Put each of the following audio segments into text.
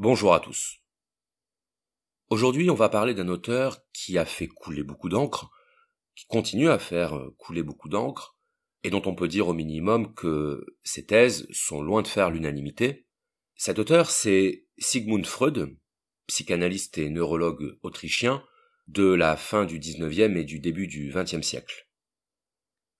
Bonjour à tous. Aujourd'hui, on va parler d'un auteur qui a fait couler beaucoup d'encre, qui continue à faire couler beaucoup d'encre, et dont on peut dire au minimum que ses thèses sont loin de faire l'unanimité. Cet auteur, c'est Sigmund Freud, psychanalyste et neurologue autrichien de la fin du XIXe et du début du XXe siècle.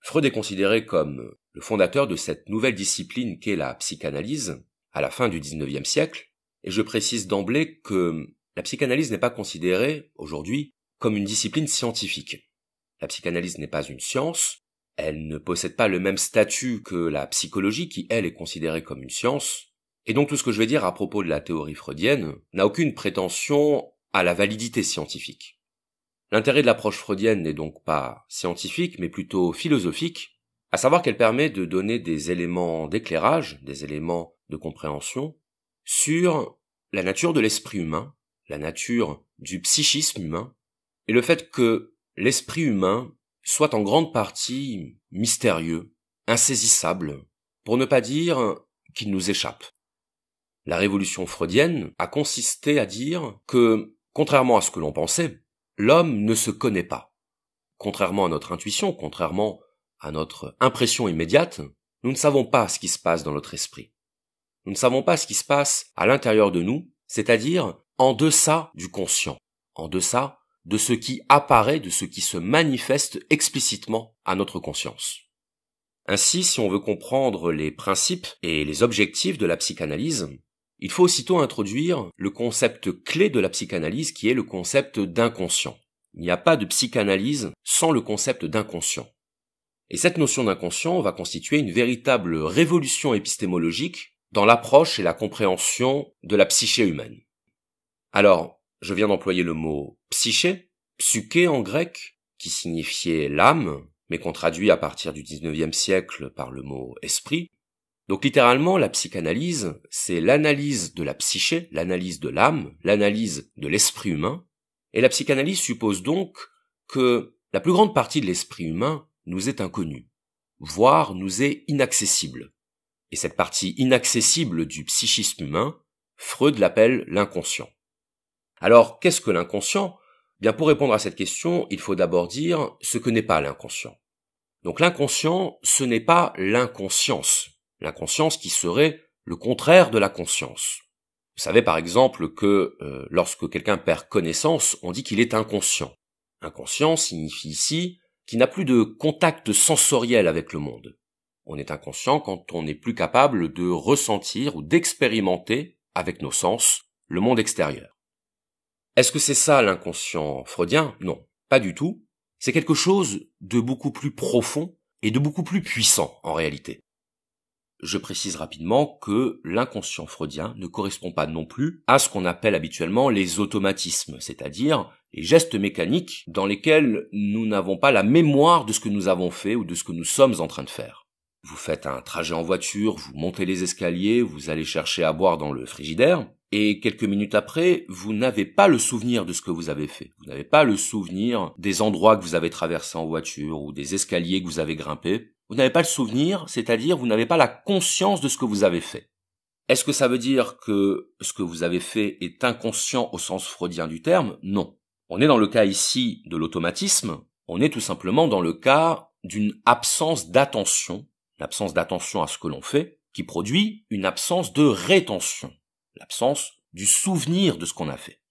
Freud est considéré comme le fondateur de cette nouvelle discipline qu'est la psychanalyse à la fin du XIXe siècle, et je précise d'emblée que la psychanalyse n'est pas considérée, aujourd'hui, comme une discipline scientifique. La psychanalyse n'est pas une science, elle ne possède pas le même statut que la psychologie qui, elle, est considérée comme une science, et donc tout ce que je vais dire à propos de la théorie freudienne n'a aucune prétention à la validité scientifique. L'intérêt de l'approche freudienne n'est donc pas scientifique, mais plutôt philosophique, à savoir qu'elle permet de donner des éléments d'éclairage, des éléments de compréhension, sur la nature de l'esprit humain, la nature du psychisme humain, et le fait que l'esprit humain soit en grande partie mystérieux, insaisissable, pour ne pas dire qu'il nous échappe. La révolution freudienne a consisté à dire que, contrairement à ce que l'on pensait, l'homme ne se connaît pas. Contrairement à notre intuition, contrairement à notre impression immédiate, nous ne savons pas ce qui se passe dans notre esprit. Nous ne savons pas ce qui se passe à l'intérieur de nous, c'est-à-dire en deçà du conscient, en deçà de ce qui apparaît, de ce qui se manifeste explicitement à notre conscience. Ainsi, si on veut comprendre les principes et les objectifs de la psychanalyse, il faut aussitôt introduire le concept clé de la psychanalyse qui est le concept d'inconscient. Il n'y a pas de psychanalyse sans le concept d'inconscient. Et cette notion d'inconscient va constituer une véritable révolution épistémologique dans l'approche et la compréhension de la psyché humaine. Alors, je viens d'employer le mot psyché, psyché en grec, qui signifiait l'âme, mais qu'on traduit à partir du XIXe siècle par le mot esprit. Donc littéralement, la psychanalyse, c'est l'analyse de la psyché, l'analyse de l'âme, l'analyse de l'esprit humain. Et la psychanalyse suppose donc que la plus grande partie de l'esprit humain nous est inconnue, voire nous est inaccessible. Et cette partie inaccessible du psychisme humain, Freud l'appelle l'inconscient. Alors, qu'est-ce que l'inconscient ? Bien, pour répondre à cette question, il faut d'abord dire ce que n'est pas l'inconscient. Donc l'inconscient, ce n'est pas l'inconscience. L'inconscience qui serait le contraire de la conscience. Vous savez par exemple que lorsque quelqu'un perd connaissance, on dit qu'il est inconscient. Inconscient signifie ici qu'il n'a plus de contact sensoriel avec le monde. On est inconscient quand on n'est plus capable de ressentir ou d'expérimenter, avec nos sens, le monde extérieur. Est-ce que c'est ça l'inconscient freudien ? Non, pas du tout. C'est quelque chose de beaucoup plus profond et de beaucoup plus puissant en réalité. Je précise rapidement que l'inconscient freudien ne correspond pas non plus à ce qu'on appelle habituellement les automatismes, c'est-à-dire les gestes mécaniques dans lesquels nous n'avons pas la mémoire de ce que nous avons fait ou de ce que nous sommes en train de faire. Vous faites un trajet en voiture, vous montez les escaliers, vous allez chercher à boire dans le frigidaire, et quelques minutes après, vous n'avez pas le souvenir de ce que vous avez fait. Vous n'avez pas le souvenir des endroits que vous avez traversés en voiture ou des escaliers que vous avez grimpés. Vous n'avez pas le souvenir, c'est-à-dire vous n'avez pas la conscience de ce que vous avez fait. Est-ce que ça veut dire que ce que vous avez fait est inconscient au sens freudien du terme ? Non. On est dans le cas ici de l'automatisme, on est tout simplement dans le cas d'une absence d'attention, l'absence d'attention à ce que l'on fait, qui produit une absence de rétention, l'absence du souvenir de ce qu'on a fait.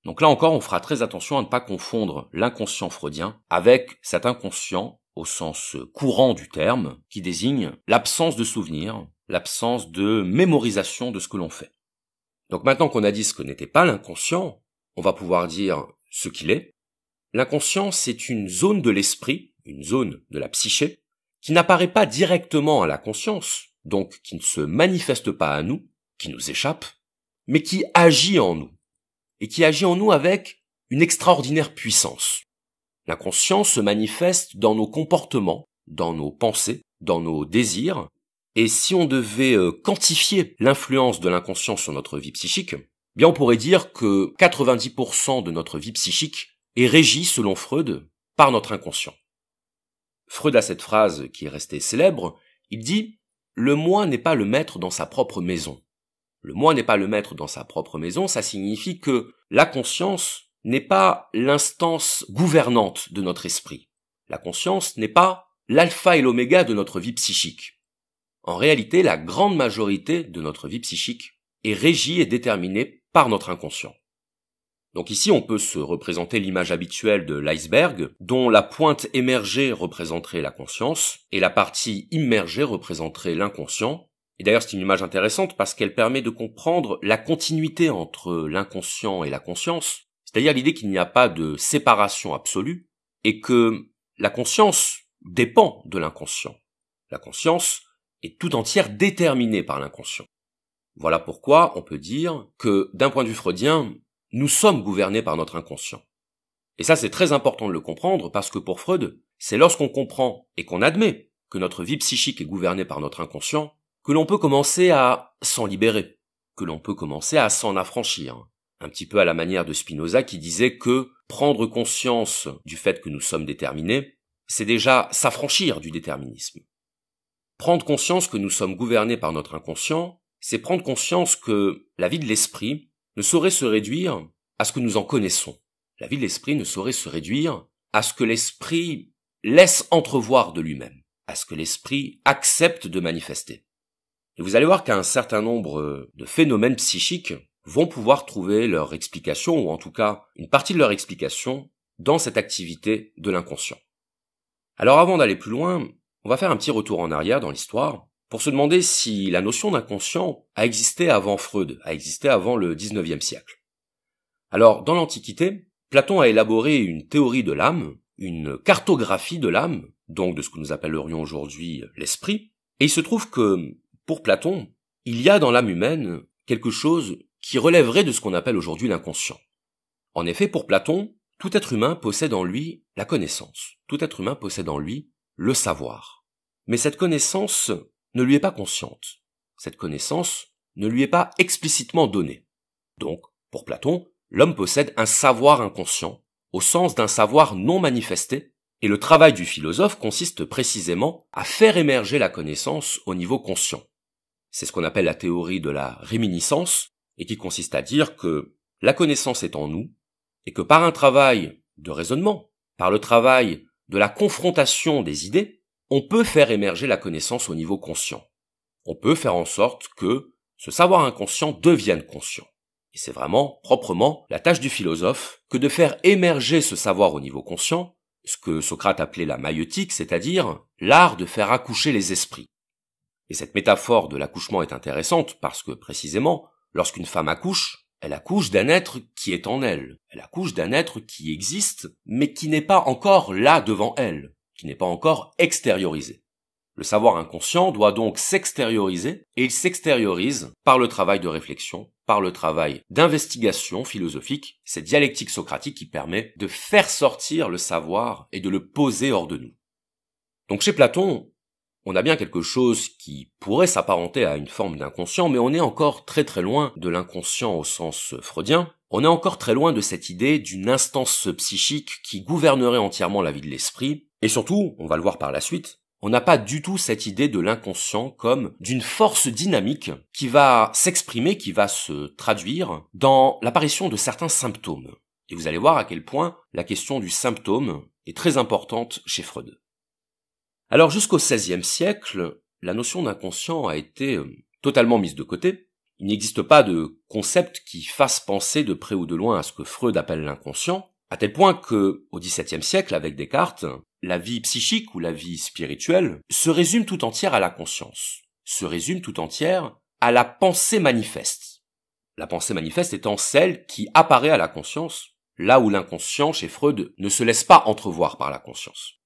Donc là encore, on fera très attention à ne pas confondre l'inconscient freudien avec cet inconscient au sens courant du terme, qui désigne l'absence de souvenir, l'absence de mémorisation de ce que l'on fait. Donc maintenant qu'on a dit ce que n'était pas l'inconscient, on va pouvoir dire ce qu'il est. L'inconscient, c'est une zone de l'esprit, une zone de la psyché, qui n'apparaît pas directement à la conscience, donc qui ne se manifeste pas à nous, qui nous échappe, mais qui agit en nous, et qui agit en nous avec une extraordinaire puissance. L'inconscient se manifeste dans nos comportements, dans nos pensées, dans nos désirs, et si on devait quantifier l'influence de l'inconscient sur notre vie psychique, bien on pourrait dire que 90% de notre vie psychique est régie, selon Freud, par notre inconscient. Freud a cette phrase qui est restée célèbre, il dit « Le moi n'est pas le maître dans sa propre maison ». Le moi n'est pas le maître dans sa propre maison, ça signifie que la conscience n'est pas l'instance gouvernante de notre esprit. La conscience n'est pas l'alpha et l'oméga de notre vie psychique. En réalité, la grande majorité de notre vie psychique est régie et déterminée par notre inconscient. Donc ici, on peut se représenter l'image habituelle de l'iceberg, dont la pointe émergée représenterait la conscience, et la partie immergée représenterait l'inconscient. Et d'ailleurs, c'est une image intéressante parce qu'elle permet de comprendre la continuité entre l'inconscient et la conscience, c'est-à-dire l'idée qu'il n'y a pas de séparation absolue, et que la conscience dépend de l'inconscient. La conscience est tout entière déterminée par l'inconscient. Voilà pourquoi on peut dire que, d'un point de vue freudien, nous sommes gouvernés par notre inconscient. Et ça, c'est très important de le comprendre parce que pour Freud, c'est lorsqu'on comprend et qu'on admet que notre vie psychique est gouvernée par notre inconscient que l'on peut commencer à s'en libérer, que l'on peut commencer à s'en affranchir. Un petit peu à la manière de Spinoza qui disait que prendre conscience du fait que nous sommes déterminés, c'est déjà s'affranchir du déterminisme. Prendre conscience que nous sommes gouvernés par notre inconscient, c'est prendre conscience que la vie de l'esprit ne saurait se réduire à ce que nous en connaissons. La vie de l'esprit ne saurait se réduire à ce que l'esprit laisse entrevoir de lui-même, à ce que l'esprit accepte de manifester. Et vous allez voir qu'un certain nombre de phénomènes psychiques vont pouvoir trouver leur explication, ou en tout cas une partie de leur explication, dans cette activité de l'inconscient. Alors avant d'aller plus loin, on va faire un petit retour en arrière dans l'histoire, pour se demander si la notion d'inconscient a existé avant Freud, a existé avant le XIXe siècle. Alors, dans l'Antiquité, Platon a élaboré une théorie de l'âme, une cartographie de l'âme, donc de ce que nous appellerions aujourd'hui l'esprit, et il se trouve que, pour Platon, il y a dans l'âme humaine quelque chose qui relèverait de ce qu'on appelle aujourd'hui l'inconscient. En effet, pour Platon, tout être humain possède en lui la connaissance, tout être humain possède en lui le savoir. Mais cette connaissance ne lui est pas consciente. Cette connaissance ne lui est pas explicitement donnée. Donc, pour Platon, l'homme possède un savoir inconscient, au sens d'un savoir non manifesté, et le travail du philosophe consiste précisément à faire émerger la connaissance au niveau conscient. C'est ce qu'on appelle la théorie de la réminiscence, et qui consiste à dire que la connaissance est en nous, et que par un travail de raisonnement, par le travail de la confrontation des idées, on peut faire émerger la connaissance au niveau conscient. On peut faire en sorte que ce savoir inconscient devienne conscient. Et c'est vraiment, proprement, la tâche du philosophe que de faire émerger ce savoir au niveau conscient, ce que Socrate appelait la maïeutique, c'est-à-dire l'art de faire accoucher les esprits. Et cette métaphore de l'accouchement est intéressante parce que, précisément, lorsqu'une femme accouche, elle accouche d'un être qui est en elle. Elle accouche d'un être qui existe, mais qui n'est pas encore là devant elle, qui n'est pas encore extériorisé. Le savoir inconscient doit donc s'extérioriser, et il s'extériorise par le travail de réflexion, par le travail d'investigation philosophique, cette dialectique socratique qui permet de faire sortir le savoir et de le poser hors de nous. Donc chez Platon, on a bien quelque chose qui pourrait s'apparenter à une forme d'inconscient, mais on est encore très très loin de l'inconscient au sens freudien. On est encore très loin de cette idée d'une instance psychique qui gouvernerait entièrement la vie de l'esprit. Et surtout, on va le voir par la suite, on n'a pas du tout cette idée de l'inconscient comme d'une force dynamique qui va s'exprimer, qui va se traduire dans l'apparition de certains symptômes. Et vous allez voir à quel point la question du symptôme est très importante chez Freud. Alors jusqu'au XVIe siècle, la notion d'inconscient a été totalement mise de côté. Il n'existe pas de concept qui fasse penser de près ou de loin à ce que Freud appelle l'inconscient, à tel point que, au XVIIe siècle, avec Descartes, la vie psychique ou la vie spirituelle se résume tout entière à la conscience, se résume tout entière à la pensée manifeste. La pensée manifeste étant celle qui apparaît à la conscience, là où l'inconscient, chez Freud, ne se laisse pas entrevoir par la conscience.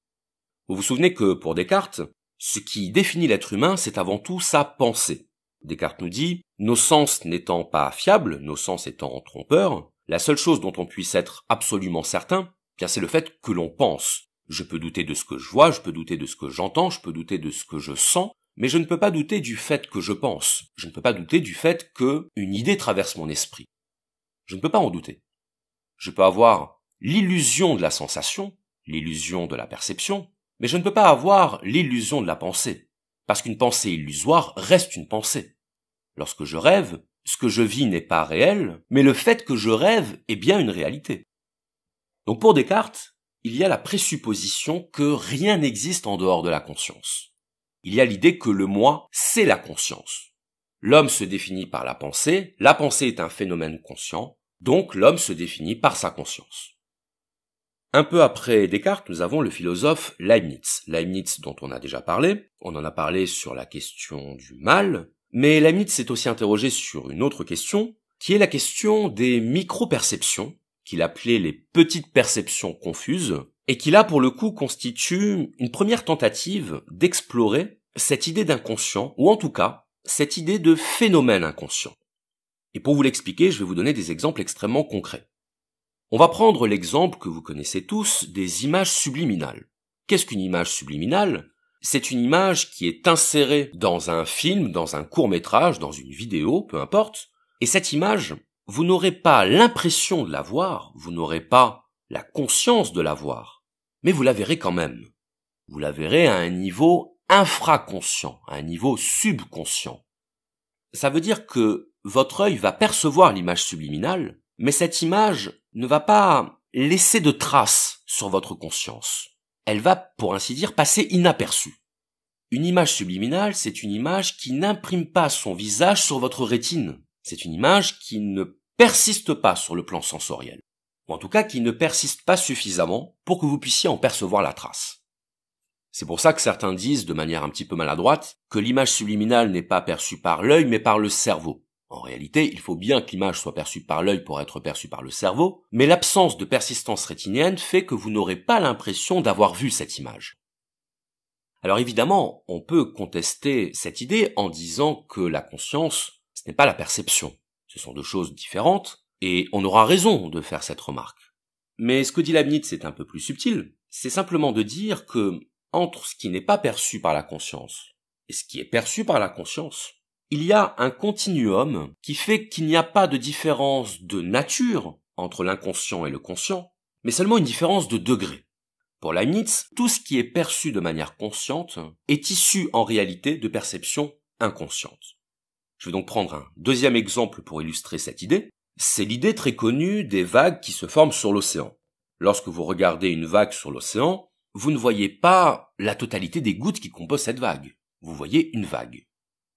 Vous vous souvenez que, pour Descartes, ce qui définit l'être humain, c'est avant tout sa pensée. Descartes nous dit, nos sens n'étant pas fiables, nos sens étant trompeurs, la seule chose dont on puisse être absolument certain, bien c'est le fait que l'on pense. Je peux douter de ce que je vois, je peux douter de ce que j'entends, je peux douter de ce que je sens, mais je ne peux pas douter du fait que je pense. Je ne peux pas douter du fait que une idée traverse mon esprit. Je ne peux pas en douter. Je peux avoir l'illusion de la sensation, l'illusion de la perception, mais je ne peux pas avoir l'illusion de la pensée, parce qu'une pensée illusoire reste une pensée. Lorsque je rêve, ce que je vis n'est pas réel, mais le fait que je rêve est bien une réalité. Donc pour Descartes, il y a la présupposition que rien n'existe en dehors de la conscience. Il y a l'idée que le moi, c'est la conscience. L'homme se définit par la pensée est un phénomène conscient, donc l'homme se définit par sa conscience. Un peu après Descartes, nous avons le philosophe Leibniz. Leibniz dont on a déjà parlé, on en a parlé sur la question du mal, mais Leibniz s'est aussi interrogé sur une autre question, qui est la question des micro-perceptions, qu'il appelait les petites perceptions confuses, et qui là pour le coup constitue une première tentative d'explorer cette idée d'inconscient, ou en tout cas, cette idée de phénomène inconscient. Et pour vous l'expliquer, je vais vous donner des exemples extrêmement concrets. On va prendre l'exemple que vous connaissez tous des images subliminales. Qu'est-ce qu'une image subliminale ? C'est une image qui est insérée dans un film, dans un court-métrage, dans une vidéo, peu importe, et cette image, vous n'aurez pas l'impression de la voir, vous n'aurez pas la conscience de la voir, mais vous la verrez quand même. Vous la verrez à un niveau infraconscient, à un niveau subconscient. Ça veut dire que votre œil va percevoir l'image subliminale, mais cette image ne va pas laisser de traces sur votre conscience. Elle va, pour ainsi dire, passer inaperçue. Une image subliminale, c'est une image qui n'imprime pas son visage sur votre rétine. C'est une image qui ne persiste pas sur le plan sensoriel. Ou en tout cas, qui ne persiste pas suffisamment pour que vous puissiez en percevoir la trace. C'est pour ça que certains disent, de manière un petit peu maladroite, que l'image subliminale n'est pas perçue par l'œil, mais par le cerveau. En réalité, il faut bien que l'image soit perçue par l'œil pour être perçue par le cerveau, mais l'absence de persistance rétinienne fait que vous n'aurez pas l'impression d'avoir vu cette image. Alors évidemment, on peut contester cette idée en disant que la conscience, ce n'est pas la perception. Ce sont deux choses différentes, et on aura raison de faire cette remarque. Mais ce que dit Leibniz, c'est un peu plus subtil. C'est simplement de dire que, entre ce qui n'est pas perçu par la conscience et ce qui est perçu par la conscience, il y a un continuum qui fait qu'il n'y a pas de différence de nature entre l'inconscient et le conscient, mais seulement une différence de degré. Pour Leibniz, tout ce qui est perçu de manière consciente est issu en réalité de perceptions inconscientes. Je vais donc prendre un deuxième exemple pour illustrer cette idée. C'est l'idée très connue des vagues qui se forment sur l'océan. Lorsque vous regardez une vague sur l'océan, vous ne voyez pas la totalité des gouttes qui composent cette vague. Vous voyez une vague.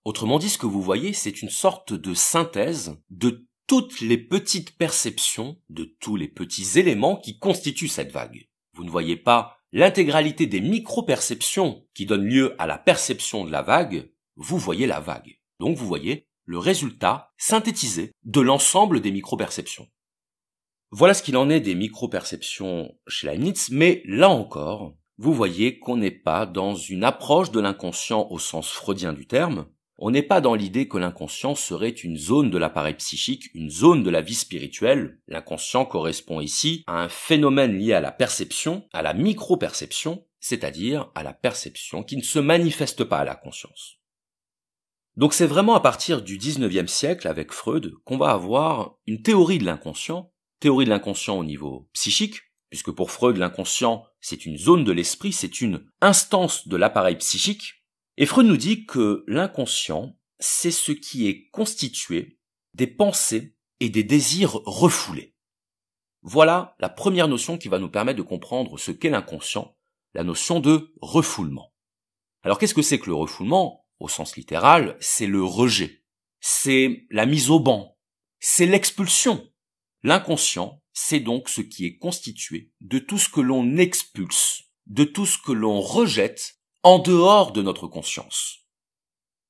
Autrement dit, ce que vous voyez, c'est une sorte de synthèse de toutes les petites perceptions, de tous les petits éléments qui constituent cette vague. Vous ne voyez pas l'intégralité des micro-perceptions qui donnent lieu à la perception de la vague, vous voyez la vague. Donc vous voyez le résultat synthétisé de l'ensemble des micro-perceptions. Voilà ce qu'il en est des micro-perceptions chez Leibniz, mais là encore, vous voyez qu'on n'est pas dans une approche de l'inconscient au sens freudien du terme. On n'est pas dans l'idée que l'inconscient serait une zone de l'appareil psychique, une zone de la vie spirituelle. L'inconscient correspond ici à un phénomène lié à la perception, à la micro-perception, c'est-à-dire à la perception qui ne se manifeste pas à la conscience. Donc c'est vraiment à partir du 19e siècle, avec Freud, qu'on va avoir une théorie de l'inconscient au niveau psychique, puisque pour Freud, l'inconscient, c'est une zone de l'esprit, c'est une instance de l'appareil psychique. Et Freud nous dit que l'inconscient, c'est ce qui est constitué des pensées et des désirs refoulés. Voilà la première notion qui va nous permettre de comprendre ce qu'est l'inconscient, la notion de refoulement. Alors qu'est-ce que c'est que le refoulement ? Au sens littéral, c'est le rejet, c'est la mise au ban, c'est l'expulsion. L'inconscient, c'est donc ce qui est constitué de tout ce que l'on expulse, de tout ce que l'on rejette en dehors de notre conscience.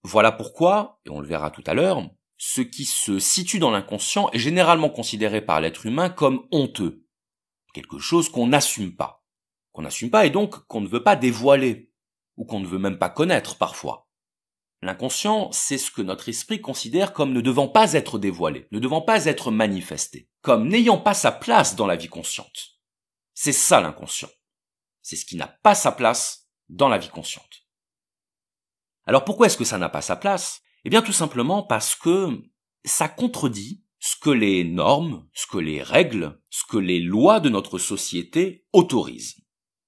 Voilà pourquoi, et on le verra tout à l'heure, ce qui se situe dans l'inconscient est généralement considéré par l'être humain comme honteux. Quelque chose qu'on n'assume pas. Et donc qu'on ne veut pas dévoiler, ou qu'on ne veut même pas connaître parfois. L'inconscient, c'est ce que notre esprit considère comme ne devant pas être dévoilé, ne devant pas être manifesté, comme n'ayant pas sa place dans la vie consciente. C'est ça l'inconscient. C'est ce qui n'a pas sa place dans la vie consciente. Alors pourquoi est-ce que ça n'a pas sa place ? Eh bien tout simplement parce que ça contredit ce que les normes, ce que les règles, ce que les lois de notre société autorisent.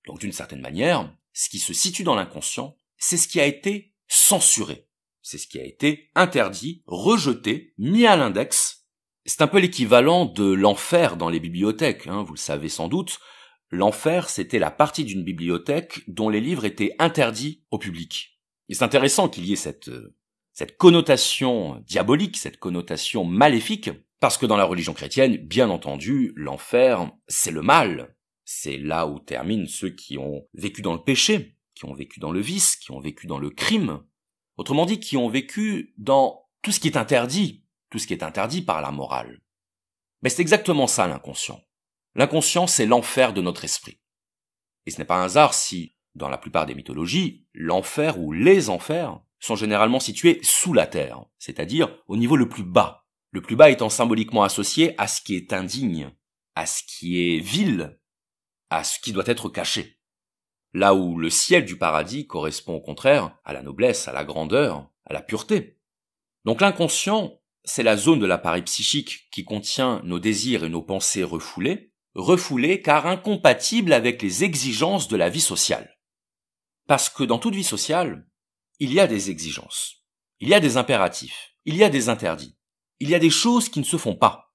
Donc d'une certaine manière, ce qui se situe dans l'inconscient, c'est ce qui a été censuré. C'est ce qui a été interdit, rejeté, mis à l'index. C'est un peu l'équivalent de l'enfer dans les bibliothèques, vous le savez sans doute. L'enfer, c'était la partie d'une bibliothèque dont les livres étaient interdits au public. Et c'est intéressant qu'il y ait cette connotation diabolique, cette connotation maléfique, parce que dans la religion chrétienne, bien entendu, l'enfer, c'est le mal. C'est là où terminent ceux qui ont vécu dans le péché, qui ont vécu dans le vice, qui ont vécu dans le crime. Autrement dit, qui ont vécu dans tout ce qui est interdit par la morale. Mais c'est exactement ça l'inconscient. L'inconscient, c'est l'enfer de notre esprit. Et ce n'est pas un hasard si, dans la plupart des mythologies, l'enfer ou les enfers sont généralement situés sous la terre, c'est-à-dire au niveau le plus bas. Le plus bas étant symboliquement associé à ce qui est indigne, à ce qui est vil, à ce qui doit être caché. Là où le ciel du paradis correspond au contraire à la noblesse, à la grandeur, à la pureté. Donc l'inconscient, c'est la zone de l'appareil psychique qui contient nos désirs et nos pensées refoulés car incompatibles avec les exigences de la vie sociale. Parce que dans toute vie sociale, il y a des exigences, il y a des impératifs, il y a des interdits, il y a des choses qui ne se font pas.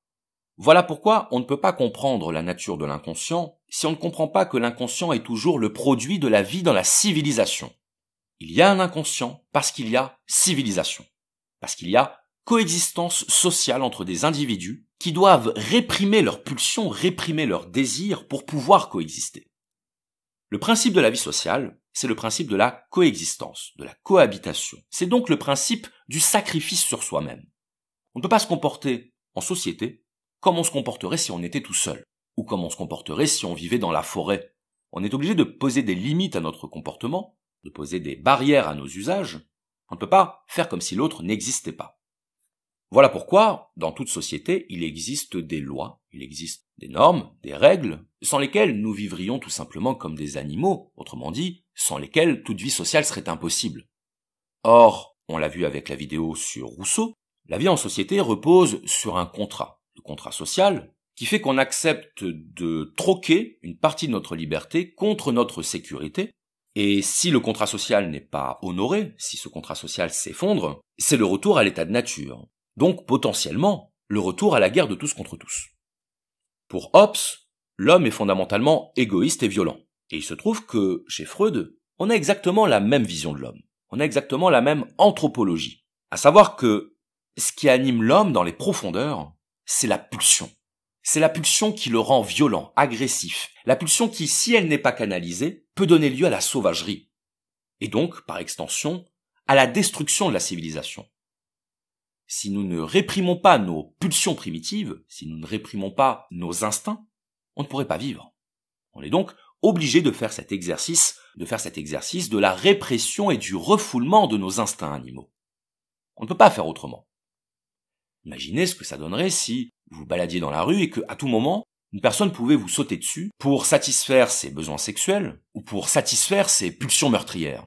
Voilà pourquoi on ne peut pas comprendre la nature de l'inconscient si on ne comprend pas que l'inconscient est toujours le produit de la vie dans la civilisation. Il y a un inconscient parce qu'il y a civilisation, parce qu'il y a coexistence sociale entre des individus qui doivent réprimer leurs pulsions, réprimer leurs désirs pour pouvoir coexister. Le principe de la vie sociale, c'est le principe de la coexistence, de la cohabitation. C'est donc le principe du sacrifice sur soi-même. On ne peut pas se comporter en société comme on se comporterait si on était tout seul, ou comme on se comporterait si on vivait dans la forêt. On est obligé de poser des limites à notre comportement, de poser des barrières à nos usages. On ne peut pas faire comme si l'autre n'existait pas. Voilà pourquoi, dans toute société, il existe des lois, il existe des normes, des règles, sans lesquelles nous vivrions tout simplement comme des animaux, autrement dit, sans lesquelles toute vie sociale serait impossible. Or, on l'a vu avec la vidéo sur Rousseau, la vie en société repose sur un contrat, le contrat social, qui fait qu'on accepte de troquer une partie de notre liberté contre notre sécurité, et si le contrat social n'est pas honoré, si ce contrat social s'effondre, c'est le retour à l'état de nature. Donc potentiellement, le retour à la guerre de tous contre tous. Pour Hobbes, l'homme est fondamentalement égoïste et violent. Et il se trouve que, chez Freud, on a exactement la même vision de l'homme. On a exactement la même anthropologie. À savoir que ce qui anime l'homme dans les profondeurs, c'est la pulsion. C'est la pulsion qui le rend violent, agressif. La pulsion qui, si elle n'est pas canalisée, peut donner lieu à la sauvagerie. Et donc, par extension, à la destruction de la civilisation. Si nous ne réprimons pas nos pulsions primitives, si nous ne réprimons pas nos instincts, on ne pourrait pas vivre. On est donc obligé de faire cet exercice de la répression et du refoulement de nos instincts animaux. On ne peut pas faire autrement. Imaginez ce que ça donnerait si vous vous baladiez dans la rue et que, à tout moment, une personne pouvait vous sauter dessus pour satisfaire ses besoins sexuels ou pour satisfaire ses pulsions meurtrières.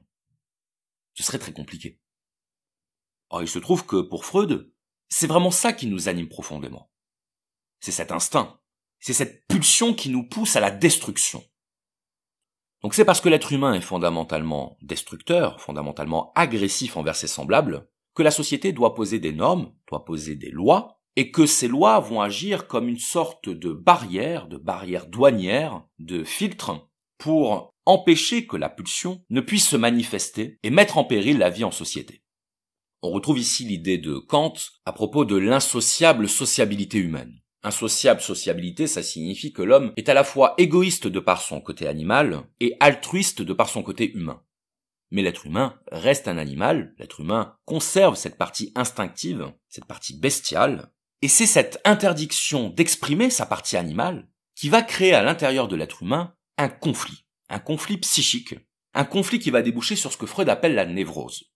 Ce serait très compliqué. Or, il se trouve que, pour Freud, c'est vraiment ça qui nous anime profondément. C'est cet instinct, c'est cette pulsion qui nous pousse à la destruction. Donc c'est parce que l'être humain est fondamentalement destructeur, fondamentalement agressif envers ses semblables, que la société doit poser des normes, doit poser des lois, et que ces lois vont agir comme une sorte de barrière douanière, de filtre, pour empêcher que la pulsion ne puisse se manifester et mettre en péril la vie en société. On retrouve ici l'idée de Kant à propos de l'insociable sociabilité humaine. Insociable sociabilité, ça signifie que l'homme est à la fois égoïste de par son côté animal et altruiste de par son côté humain. Mais l'être humain reste un animal, l'être humain conserve cette partie instinctive, cette partie bestiale, et c'est cette interdiction d'exprimer sa partie animale qui va créer à l'intérieur de l'être humain un conflit psychique, un conflit qui va déboucher sur ce que Freud appelle la névrose.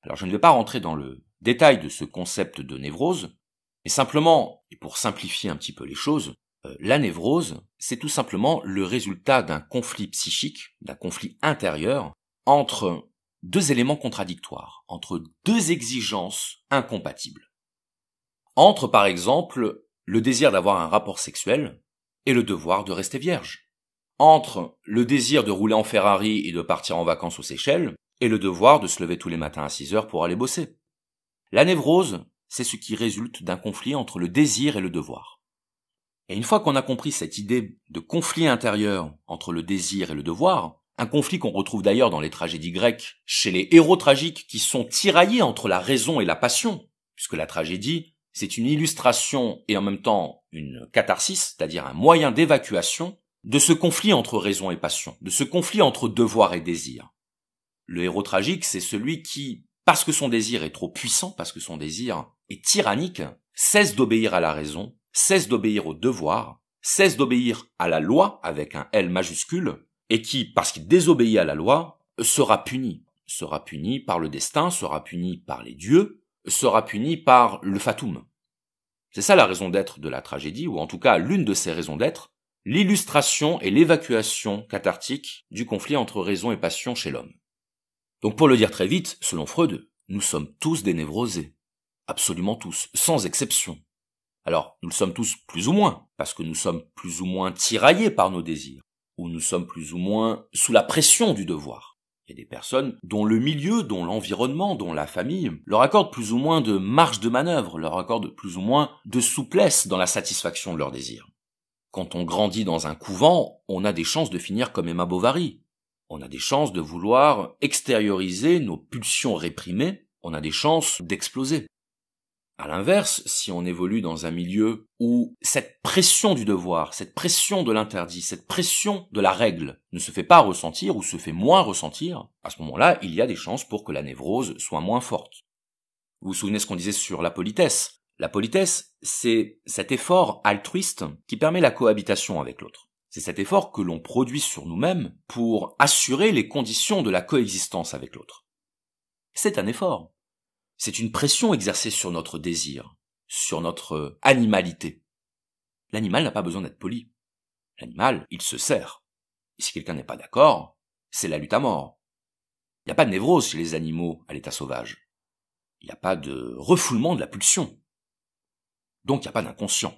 Alors je ne vais pas rentrer dans le détail de ce concept de névrose, mais simplement, et pour simplifier un petit peu les choses, la névrose, c'est tout simplement le résultat d'un conflit psychique, d'un conflit intérieur, entre deux éléments contradictoires, entre deux exigences incompatibles. Entre, par exemple, le désir d'avoir un rapport sexuel et le devoir de rester vierge. Entre le désir de rouler en Ferrari et de partir en vacances aux Seychelles et le devoir de se lever tous les matins à 6 heures pour aller bosser. La névrose, c'est ce qui résulte d'un conflit entre le désir et le devoir. Et une fois qu'on a compris cette idée de conflit intérieur entre le désir et le devoir, un conflit qu'on retrouve d'ailleurs dans les tragédies grecques, chez les héros tragiques qui sont tiraillés entre la raison et la passion, puisque la tragédie, c'est une illustration et en même temps une catharsis, c'est-à-dire un moyen d'évacuation de ce conflit entre raison et passion, de ce conflit entre devoir et désir. Le héros tragique, c'est celui qui, parce que son désir est trop puissant, parce que son désir est tyrannique, cesse d'obéir à la raison, cesse d'obéir au devoir, cesse d'obéir à la loi avec un L majuscule, et qui, parce qu'il désobéit à la loi, sera puni par le destin, sera puni par les dieux, sera puni par le fatum. C'est ça la raison d'être de la tragédie, ou en tout cas l'une de ses raisons d'être, l'illustration et l'évacuation cathartique du conflit entre raison et passion chez l'homme. Donc pour le dire très vite, selon Freud, nous sommes tous des névrosés. Absolument tous, sans exception. Alors, nous le sommes tous plus ou moins, parce que nous sommes plus ou moins tiraillés par nos désirs, ou nous sommes plus ou moins sous la pression du devoir. Il y a des personnes dont le milieu, dont l'environnement, dont la famille leur accorde plus ou moins de marge de manœuvre, leur accorde plus ou moins de souplesse dans la satisfaction de leurs désirs. Quand on grandit dans un couvent, on a des chances de finir comme Emma Bovary. On a des chances de vouloir extérioriser nos pulsions réprimées, on a des chances d'exploser. À l'inverse, si on évolue dans un milieu où cette pression du devoir, cette pression de l'interdit, cette pression de la règle ne se fait pas ressentir ou se fait moins ressentir, à ce moment-là, il y a des chances pour que la névrose soit moins forte. Vous vous souvenez ce qu'on disait sur la politesse? La politesse, c'est cet effort altruiste qui permet la cohabitation avec l'autre. C'est cet effort que l'on produit sur nous-mêmes pour assurer les conditions de la coexistence avec l'autre. C'est un effort. C'est une pression exercée sur notre désir, sur notre animalité. L'animal n'a pas besoin d'être poli. L'animal, il se sert. Et si quelqu'un n'est pas d'accord, c'est la lutte à mort. Il n'y a pas de névrose chez les animaux à l'état sauvage. Il n'y a pas de refoulement de la pulsion. Donc il n'y a pas d'inconscient.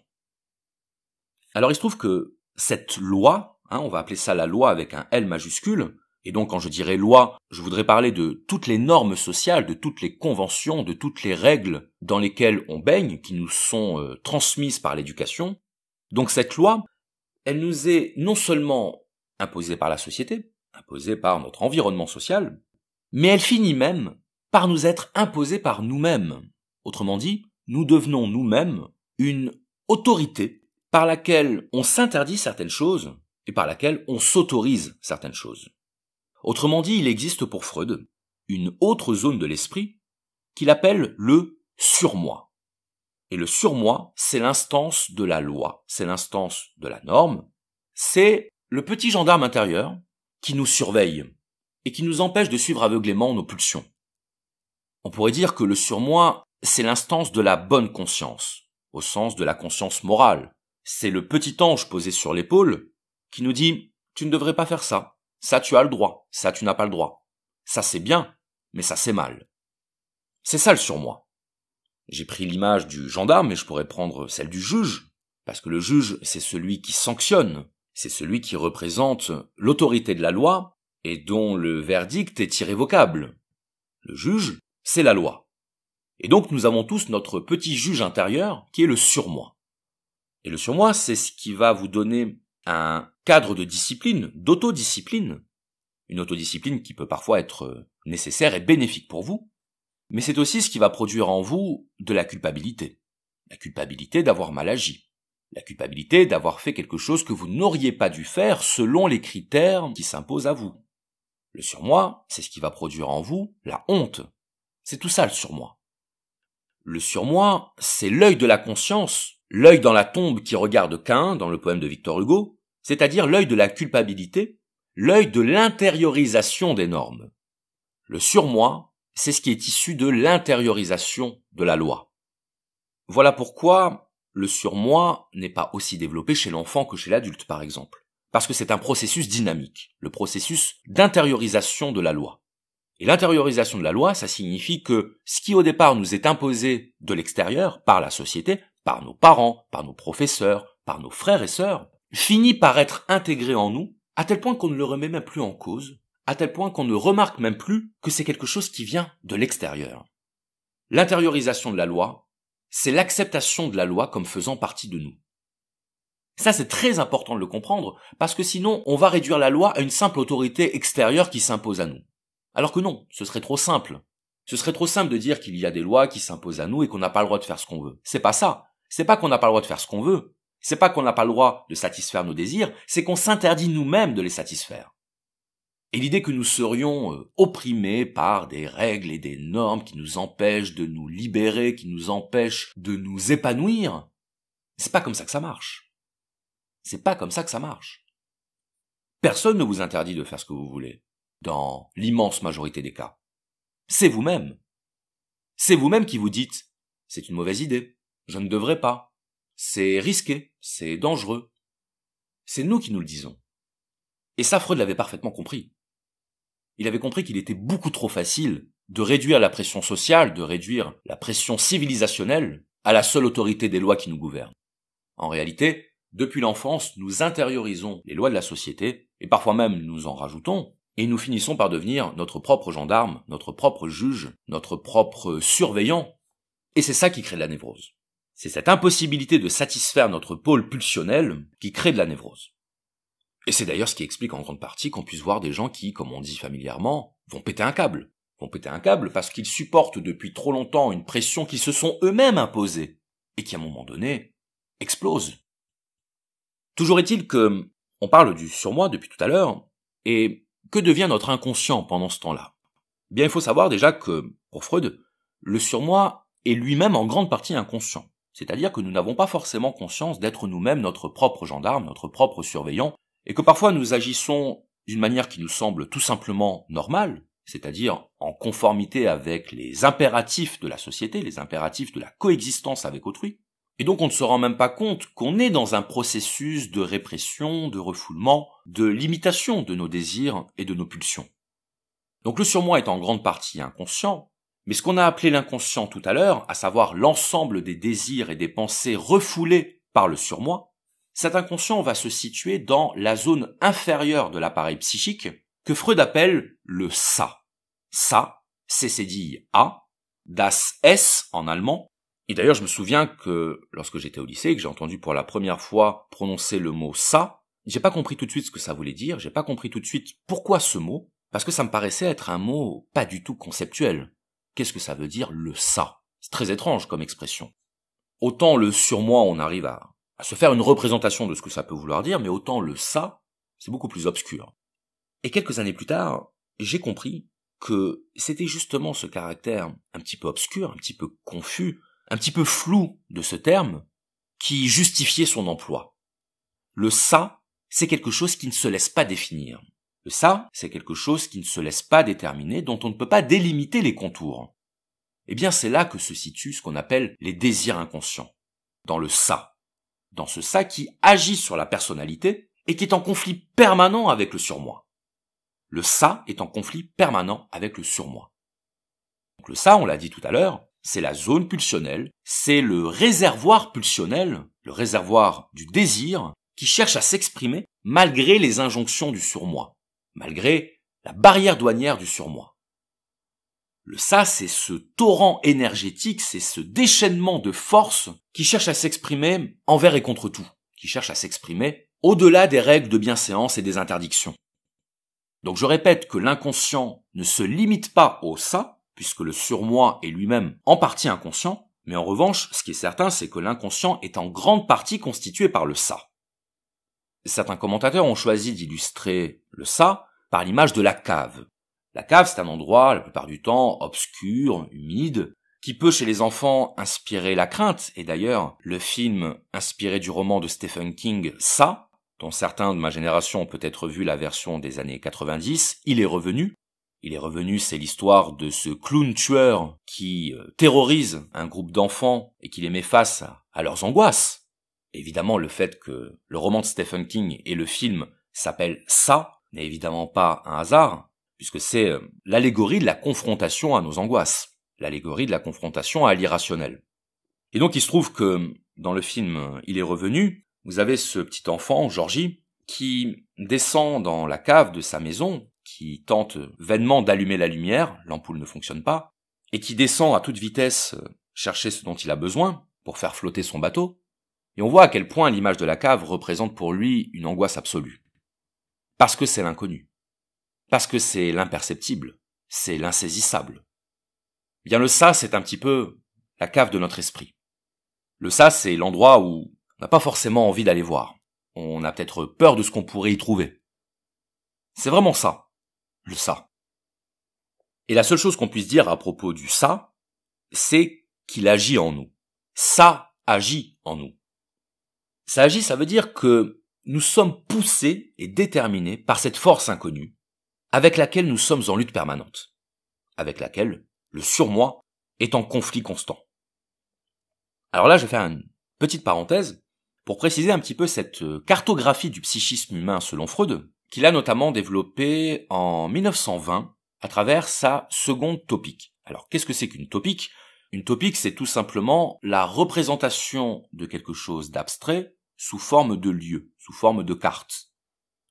Alors il se trouve que cette loi, on va appeler ça la loi avec un L majuscule, et donc quand je dirais loi, je voudrais parler de toutes les normes sociales, de toutes les conventions, de toutes les règles dans lesquelles on baigne, qui nous sont transmises par l'éducation. Donc cette loi, elle nous est non seulement imposée par la société, imposée par notre environnement social, mais elle finit même par nous être imposée par nous-mêmes. Autrement dit, nous devenons nous-mêmes une autorité par laquelle on s'interdit certaines choses et par laquelle on s'autorise certaines choses. Autrement dit, il existe pour Freud une autre zone de l'esprit qu'il appelle le surmoi. Et le surmoi, c'est l'instance de la loi, c'est l'instance de la norme, c'est le petit gendarme intérieur qui nous surveille et qui nous empêche de suivre aveuglément nos pulsions. On pourrait dire que le surmoi, c'est l'instance de la bonne conscience, au sens de la conscience morale. C'est le petit ange posé sur l'épaule qui nous dit « tu ne devrais pas faire ça ». Ça, tu as le droit. Ça, tu n'as pas le droit. Ça, c'est bien, mais ça, c'est mal. C'est ça le surmoi. J'ai pris l'image du gendarme, mais je pourrais prendre celle du juge, parce que le juge, c'est celui qui sanctionne, c'est celui qui représente l'autorité de la loi et dont le verdict est irrévocable. Le juge, c'est la loi. Et donc, nous avons tous notre petit juge intérieur qui est le surmoi. Et le surmoi, c'est ce qui va vous donner un cadre de discipline, d'autodiscipline, une autodiscipline qui peut parfois être nécessaire et bénéfique pour vous, mais c'est aussi ce qui va produire en vous de la culpabilité d'avoir mal agi, la culpabilité d'avoir fait quelque chose que vous n'auriez pas dû faire selon les critères qui s'imposent à vous. Le surmoi, c'est ce qui va produire en vous la honte. C'est tout ça le surmoi. Le surmoi, c'est l'œil de la conscience, l'œil dans la tombe qui regarde Caïn dans le poème de Victor Hugo, c'est-à-dire l'œil de la culpabilité, l'œil de l'intériorisation des normes. Le surmoi, c'est ce qui est issu de l'intériorisation de la loi. Voilà pourquoi le surmoi n'est pas aussi développé chez l'enfant que chez l'adulte, par exemple. Parce que c'est un processus dynamique, le processus d'intériorisation de la loi. Et l'intériorisation de la loi, ça signifie que ce qui au départ nous est imposé de l'extérieur, par la société, par nos parents, par nos professeurs, par nos frères et sœurs, finit par être intégré en nous, à tel point qu'on ne le remet même plus en cause, à tel point qu'on ne remarque même plus que c'est quelque chose qui vient de l'extérieur. L'intériorisation de la loi, c'est l'acceptation de la loi comme faisant partie de nous. Ça, c'est très important de le comprendre, parce que sinon, on va réduire la loi à une simple autorité extérieure qui s'impose à nous. Alors que non, ce serait trop simple. Ce serait trop simple de dire qu'il y a des lois qui s'imposent à nous et qu'on n'a pas le droit de faire ce qu'on veut. C'est pas ça. C'est pas qu'on n'a pas le droit de faire ce qu'on veut. C'est pas qu'on n'a pas le droit de satisfaire nos désirs, c'est qu'on s'interdit nous-mêmes de les satisfaire. Et l'idée que nous serions opprimés par des règles et des normes qui nous empêchent de nous libérer, qui nous empêchent de nous épanouir, c'est pas comme ça que ça marche. C'est pas comme ça que ça marche. Personne ne vous interdit de faire ce que vous voulez, dans l'immense majorité des cas. C'est vous-même. C'est vous-même qui vous dites « c'est une mauvaise idée, je ne devrais pas, c'est risqué, c'est dangereux ». C'est nous qui nous le disons. Et ça, Freud l'avait parfaitement compris. Il avait compris qu'il était beaucoup trop facile de réduire la pression sociale, de réduire la pression civilisationnelle à la seule autorité des lois qui nous gouvernent. En réalité, depuis l'enfance, nous intériorisons les lois de la société, et parfois même nous en rajoutons, et nous finissons par devenir notre propre gendarme, notre propre juge, notre propre surveillant. Et c'est ça qui crée de la névrose. C'est cette impossibilité de satisfaire notre pôle pulsionnel qui crée de la névrose. Et c'est d'ailleurs ce qui explique en grande partie qu'on puisse voir des gens qui, comme on dit familièrement, vont péter un câble. Vont péter un câble parce qu'ils supportent depuis trop longtemps une pression qu'ils se sont eux-mêmes imposée, et qui à un moment donné explose. Toujours est-il que, on parle du surmoi depuis tout à l'heure, et que devient notre inconscient pendant ce temps-là? Bien, il faut savoir déjà que, pour Freud, le surmoi est lui-même en grande partie inconscient. C'est-à-dire que nous n'avons pas forcément conscience d'être nous-mêmes notre propre gendarme, notre propre surveillant, et que parfois nous agissons d'une manière qui nous semble tout simplement normale, c'est-à-dire en conformité avec les impératifs de la société, les impératifs de la coexistence avec autrui. Et donc on ne se rend même pas compte qu'on est dans un processus de répression, de refoulement, de limitation de nos désirs et de nos pulsions. Donc le surmoi est en grande partie inconscient, mais ce qu'on a appelé l'inconscient tout à l'heure, à savoir l'ensemble des désirs et des pensées refoulés par le surmoi, cet inconscient va se situer dans la zone inférieure de l'appareil psychique que Freud appelle le Ça. Ça, c'est cédille A, das S en allemand. Et d'ailleurs, je me souviens que lorsque j'étais au lycée et que j'ai entendu pour la première fois prononcer le mot ça, j'ai pas compris tout de suite ce que ça voulait dire, j'ai pas compris tout de suite pourquoi ce mot, parce que ça me paraissait être un mot pas du tout conceptuel. Qu'est-ce que ça veut dire le ça? C'est très étrange comme expression. Autant le surmoi, on arrive à se faire une représentation de ce que ça peut vouloir dire, mais autant le ça, c'est beaucoup plus obscur. Et quelques années plus tard, j'ai compris que c'était justement ce caractère un petit peu obscur, un petit peu confus, un petit peu flou de ce terme, qui justifiait son emploi. Le ça, c'est quelque chose qui ne se laisse pas définir. Le ça, c'est quelque chose qui ne se laisse pas déterminer, dont on ne peut pas délimiter les contours. Eh bien, c'est là que se situent ce qu'on appelle les désirs inconscients. Dans le ça. Dans ce ça qui agit sur la personnalité et qui est en conflit permanent avec le surmoi. Le ça est en conflit permanent avec le surmoi. Donc le ça, on l'a dit tout à l'heure, c'est la zone pulsionnelle, c'est le réservoir pulsionnel, le réservoir du désir, qui cherche à s'exprimer malgré les injonctions du surmoi, malgré la barrière douanière du surmoi. Le ça, c'est ce torrent énergétique, c'est ce déchaînement de force qui cherche à s'exprimer envers et contre tout, qui cherche à s'exprimer au-delà des règles de bienséance et des interdictions. Donc je répète que l'inconscient ne se limite pas au ça, puisque le surmoi est lui-même en partie inconscient, mais en revanche, ce qui est certain, c'est que l'inconscient est en grande partie constitué par le ça. Certains commentateurs ont choisi d'illustrer le ça par l'image de la cave. La cave, c'est un endroit, la plupart du temps, obscur, humide, qui peut chez les enfants inspirer la crainte, et d'ailleurs, le film inspiré du roman de Stephen King, Ça, dont certains de ma génération ont peut-être vu la version des années 90, Il est revenu. Il est revenu, c'est l'histoire de ce clown tueur qui terrorise un groupe d'enfants et qui les met face à leurs angoisses. Évidemment, le fait que le roman de Stephen King et le film s'appellent Ça n'est évidemment pas un hasard, puisque c'est l'allégorie de la confrontation à nos angoisses, l'allégorie de la confrontation à l'irrationnel. Et donc il se trouve que dans le film Il est revenu, vous avez ce petit enfant, Georgie, qui descend dans la cave de sa maison, qui tente vainement d'allumer la lumière, l'ampoule ne fonctionne pas, et qui descend à toute vitesse chercher ce dont il a besoin pour faire flotter son bateau, et on voit à quel point l'image de la cave représente pour lui une angoisse absolue. Parce que c'est l'inconnu. Parce que c'est l'imperceptible. C'est l'insaisissable. Bien le ça, c'est un petit peu la cave de notre esprit. Le ça, c'est l'endroit où on n'a pas forcément envie d'aller voir. On a peut-être peur de ce qu'on pourrait y trouver. C'est vraiment ça, le ça. Et la seule chose qu'on puisse dire à propos du ça, c'est qu'il agit en nous. Ça agit en nous. Ça agit, ça veut dire que nous sommes poussés et déterminés par cette force inconnue, avec laquelle nous sommes en lutte permanente, avec laquelle le surmoi est en conflit constant. Alors là, je vais faire une petite parenthèse pour préciser un petit peu cette cartographie du psychisme humain selon Freud, qu'il a notamment développée en 1920 à travers sa seconde topique. Alors, qu'est-ce que c'est qu'une topique ? Une topique, c'est tout simplement la représentation de quelque chose d'abstrait sous forme de lieu, sous forme de carte.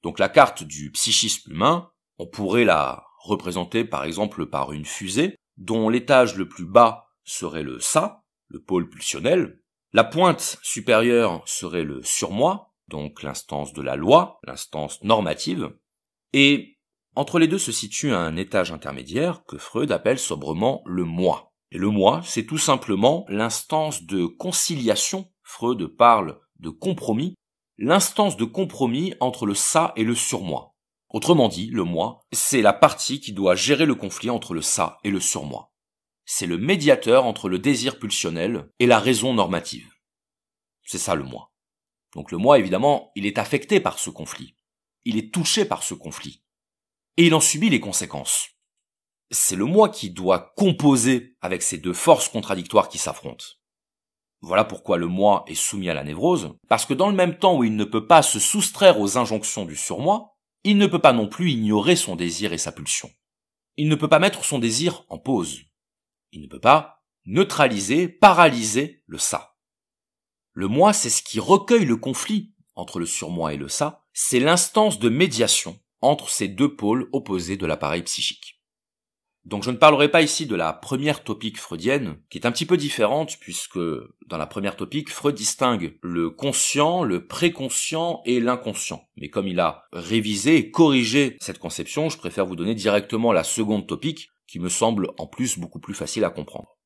Donc la carte du psychisme humain, on pourrait la représenter par exemple par une fusée, dont l'étage le plus bas serait le ça, le pôle pulsionnel, la pointe supérieure serait le surmoi, donc l'instance de la loi, l'instance normative, et entre les deux se situe un étage intermédiaire que Freud appelle sobrement le moi. Et le moi, c'est tout simplement l'instance de conciliation, Freud parle de compromis, l'instance de compromis entre le ça et le surmoi. Autrement dit, le moi, c'est la partie qui doit gérer le conflit entre le ça et le surmoi. C'est le médiateur entre le désir pulsionnel et la raison normative. C'est ça le moi. Donc le moi, évidemment, il est affecté par ce conflit. Il est touché par ce conflit. Et il en subit les conséquences. C'est le moi qui doit composer avec ces deux forces contradictoires qui s'affrontent. Voilà pourquoi le moi est soumis à la névrose, parce que dans le même temps où il ne peut pas se soustraire aux injonctions du surmoi, il ne peut pas non plus ignorer son désir et sa pulsion. Il ne peut pas mettre son désir en pause. Il ne peut pas neutraliser, paralyser le ça. Le moi, c'est ce qui recueille le conflit entre le surmoi et le ça, c'est l'instance de médiation entre ces deux pôles opposés de l'appareil psychique. Donc je ne parlerai pas ici de la première topique freudienne, qui est un petit peu différente, puisque dans la première topique, Freud distingue le conscient, le préconscient et l'inconscient. Mais comme il a révisé et corrigé cette conception, je préfère vous donner directement la seconde topique, qui me semble en plus beaucoup plus facile à comprendre.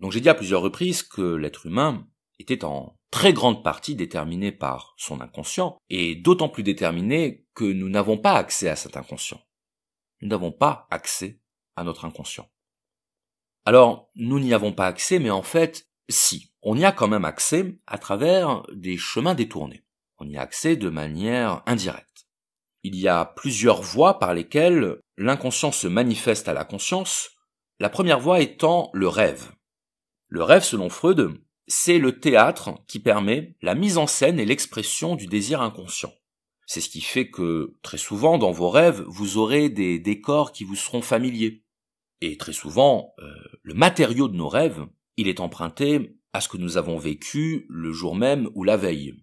Donc j'ai dit à plusieurs reprises que l'être humain était en très grande partie déterminé par son inconscient, et d'autant plus déterminé que nous n'avons pas accès à cet inconscient. Nous n'avons pas accès à notre inconscient. Alors, nous n'y avons pas accès, mais en fait, si. On y a quand même accès à travers des chemins détournés. On y a accès de manière indirecte. Il y a plusieurs voies par lesquelles l'inconscient se manifeste à la conscience, la première voie étant le rêve. Le rêve, selon Freud, c'est le théâtre qui permet la mise en scène et l'expression du désir inconscient. C'est ce qui fait que, très souvent, dans vos rêves, vous aurez des décors qui vous seront familiers. Et très souvent, le matériau de nos rêves, il est emprunté à ce que nous avons vécu le jour même ou la veille.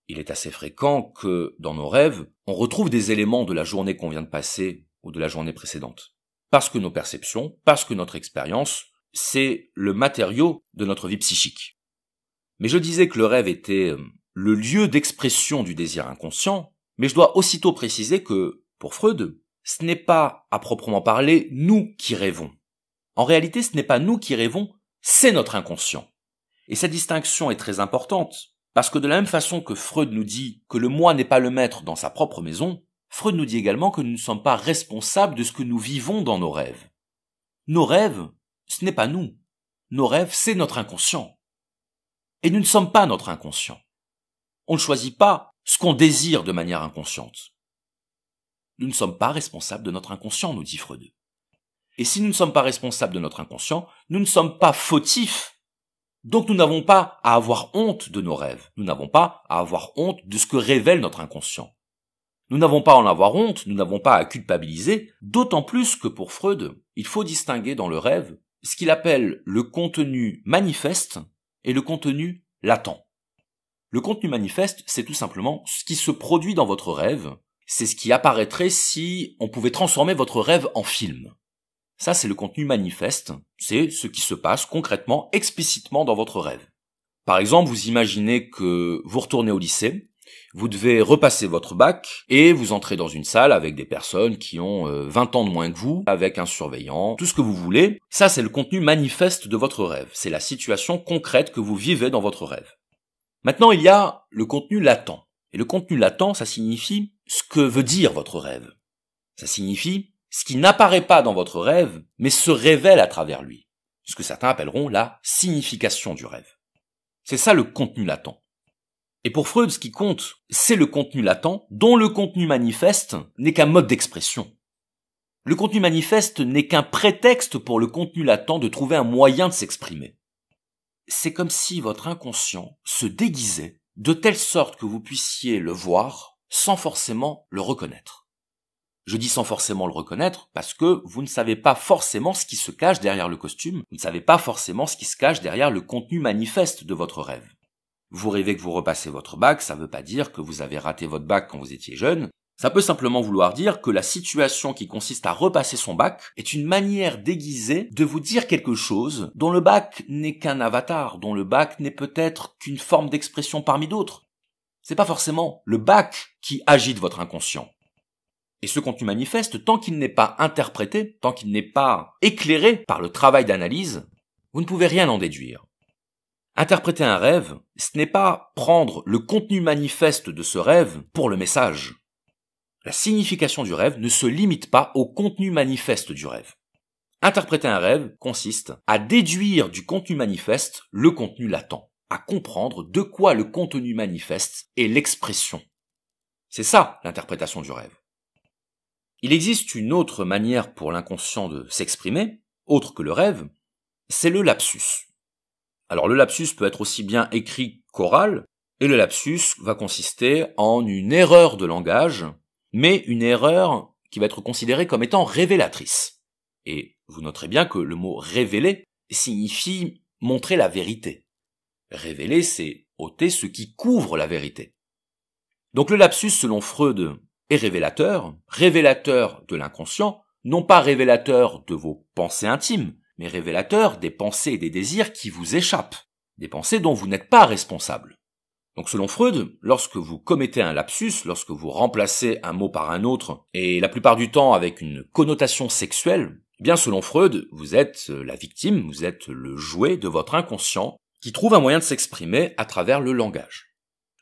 Il est assez fréquent que, dans nos rêves, on retrouve des éléments de la journée qu'on vient de passer ou de la journée précédente. Parce que nos perceptions, parce que notre expérience, c'est le matériau de notre vie psychique. Mais je disais que le rêve était le lieu d'expression du désir inconscient, mais je dois aussitôt préciser que, pour Freud, ce n'est pas, à proprement parler, nous qui rêvons. En réalité, ce n'est pas nous qui rêvons, c'est notre inconscient. Et cette distinction est très importante, parce que de la même façon que Freud nous dit que le moi n'est pas le maître dans sa propre maison, Freud nous dit également que nous ne sommes pas responsables de ce que nous vivons dans nos rêves. Nos rêves, ce n'est pas nous. Nos rêves, c'est notre inconscient. Et nous ne sommes pas notre inconscient. On ne choisit pas ce qu'on désire de manière inconsciente. Nous ne sommes pas responsables de notre inconscient, nous dit Freud. Et si nous ne sommes pas responsables de notre inconscient, nous ne sommes pas fautifs. Donc nous n'avons pas à avoir honte de nos rêves. Nous n'avons pas à avoir honte de ce que révèle notre inconscient. Nous n'avons pas à en avoir honte, nous n'avons pas à culpabiliser, d'autant plus que pour Freud, il faut distinguer dans le rêve ce qu'il appelle le contenu manifeste et le contenu latent. Le contenu manifeste, c'est tout simplement ce qui se produit dans votre rêve. C'est ce qui apparaîtrait si on pouvait transformer votre rêve en film. Ça, c'est le contenu manifeste. C'est ce qui se passe concrètement, explicitement dans votre rêve. Par exemple, vous imaginez que vous retournez au lycée, vous devez repasser votre bac et vous entrez dans une salle avec des personnes qui ont 20 ans de moins que vous, avec un surveillant, tout ce que vous voulez. Ça, c'est le contenu manifeste de votre rêve. C'est la situation concrète que vous vivez dans votre rêve. Maintenant, il y a le contenu latent. Et le contenu latent, ça signifie ce que veut dire votre rêve. Ça signifie ce qui n'apparaît pas dans votre rêve, mais se révèle à travers lui. Ce que certains appelleront la signification du rêve. C'est ça le contenu latent. Et pour Freud, ce qui compte, c'est le contenu latent, dont le contenu manifeste n'est qu'un mode d'expression. Le contenu manifeste n'est qu'un prétexte pour le contenu latent de trouver un moyen de s'exprimer. C'est comme si votre inconscient se déguisait de telle sorte que vous puissiez le voir sans forcément le reconnaître. Je dis sans forcément le reconnaître parce que vous ne savez pas forcément ce qui se cache derrière le costume, vous ne savez pas forcément ce qui se cache derrière le contenu manifeste de votre rêve. Vous rêvez que vous repassez votre bac, ça ne veut pas dire que vous avez raté votre bac quand vous étiez jeune, ça peut simplement vouloir dire que la situation qui consiste à repasser son bac est une manière déguisée de vous dire quelque chose dont le bac n'est qu'un avatar, dont le bac n'est peut-être qu'une forme d'expression parmi d'autres. C'est pas forcément le bac qui agite votre inconscient. Et ce contenu manifeste, tant qu'il n'est pas interprété, tant qu'il n'est pas éclairé par le travail d'analyse, vous ne pouvez rien en déduire. Interpréter un rêve, ce n'est pas prendre le contenu manifeste de ce rêve pour le message. La signification du rêve ne se limite pas au contenu manifeste du rêve. Interpréter un rêve consiste à déduire du contenu manifeste le contenu latent, à comprendre de quoi le contenu manifeste est l'expression. C'est ça l'interprétation du rêve. Il existe une autre manière pour l'inconscient de s'exprimer, autre que le rêve, c'est le lapsus. Alors le lapsus peut être aussi bien écrit qu'oral, et le lapsus va consister en une erreur de langage, mais une erreur qui va être considérée comme étant révélatrice. Et vous noterez bien que le mot révéler signifie montrer la vérité. Révéler, c'est ôter ce qui couvre la vérité. Donc le lapsus, selon Freud, est révélateur de l'inconscient, non pas révélateur de vos pensées intimes, mais révélateur des pensées et des désirs qui vous échappent, des pensées dont vous n'êtes pas responsable. Donc selon Freud, lorsque vous commettez un lapsus, lorsque vous remplacez un mot par un autre, et la plupart du temps avec une connotation sexuelle, eh bien selon Freud, vous êtes la victime, vous êtes le jouet de votre inconscient qui trouve un moyen de s'exprimer à travers le langage.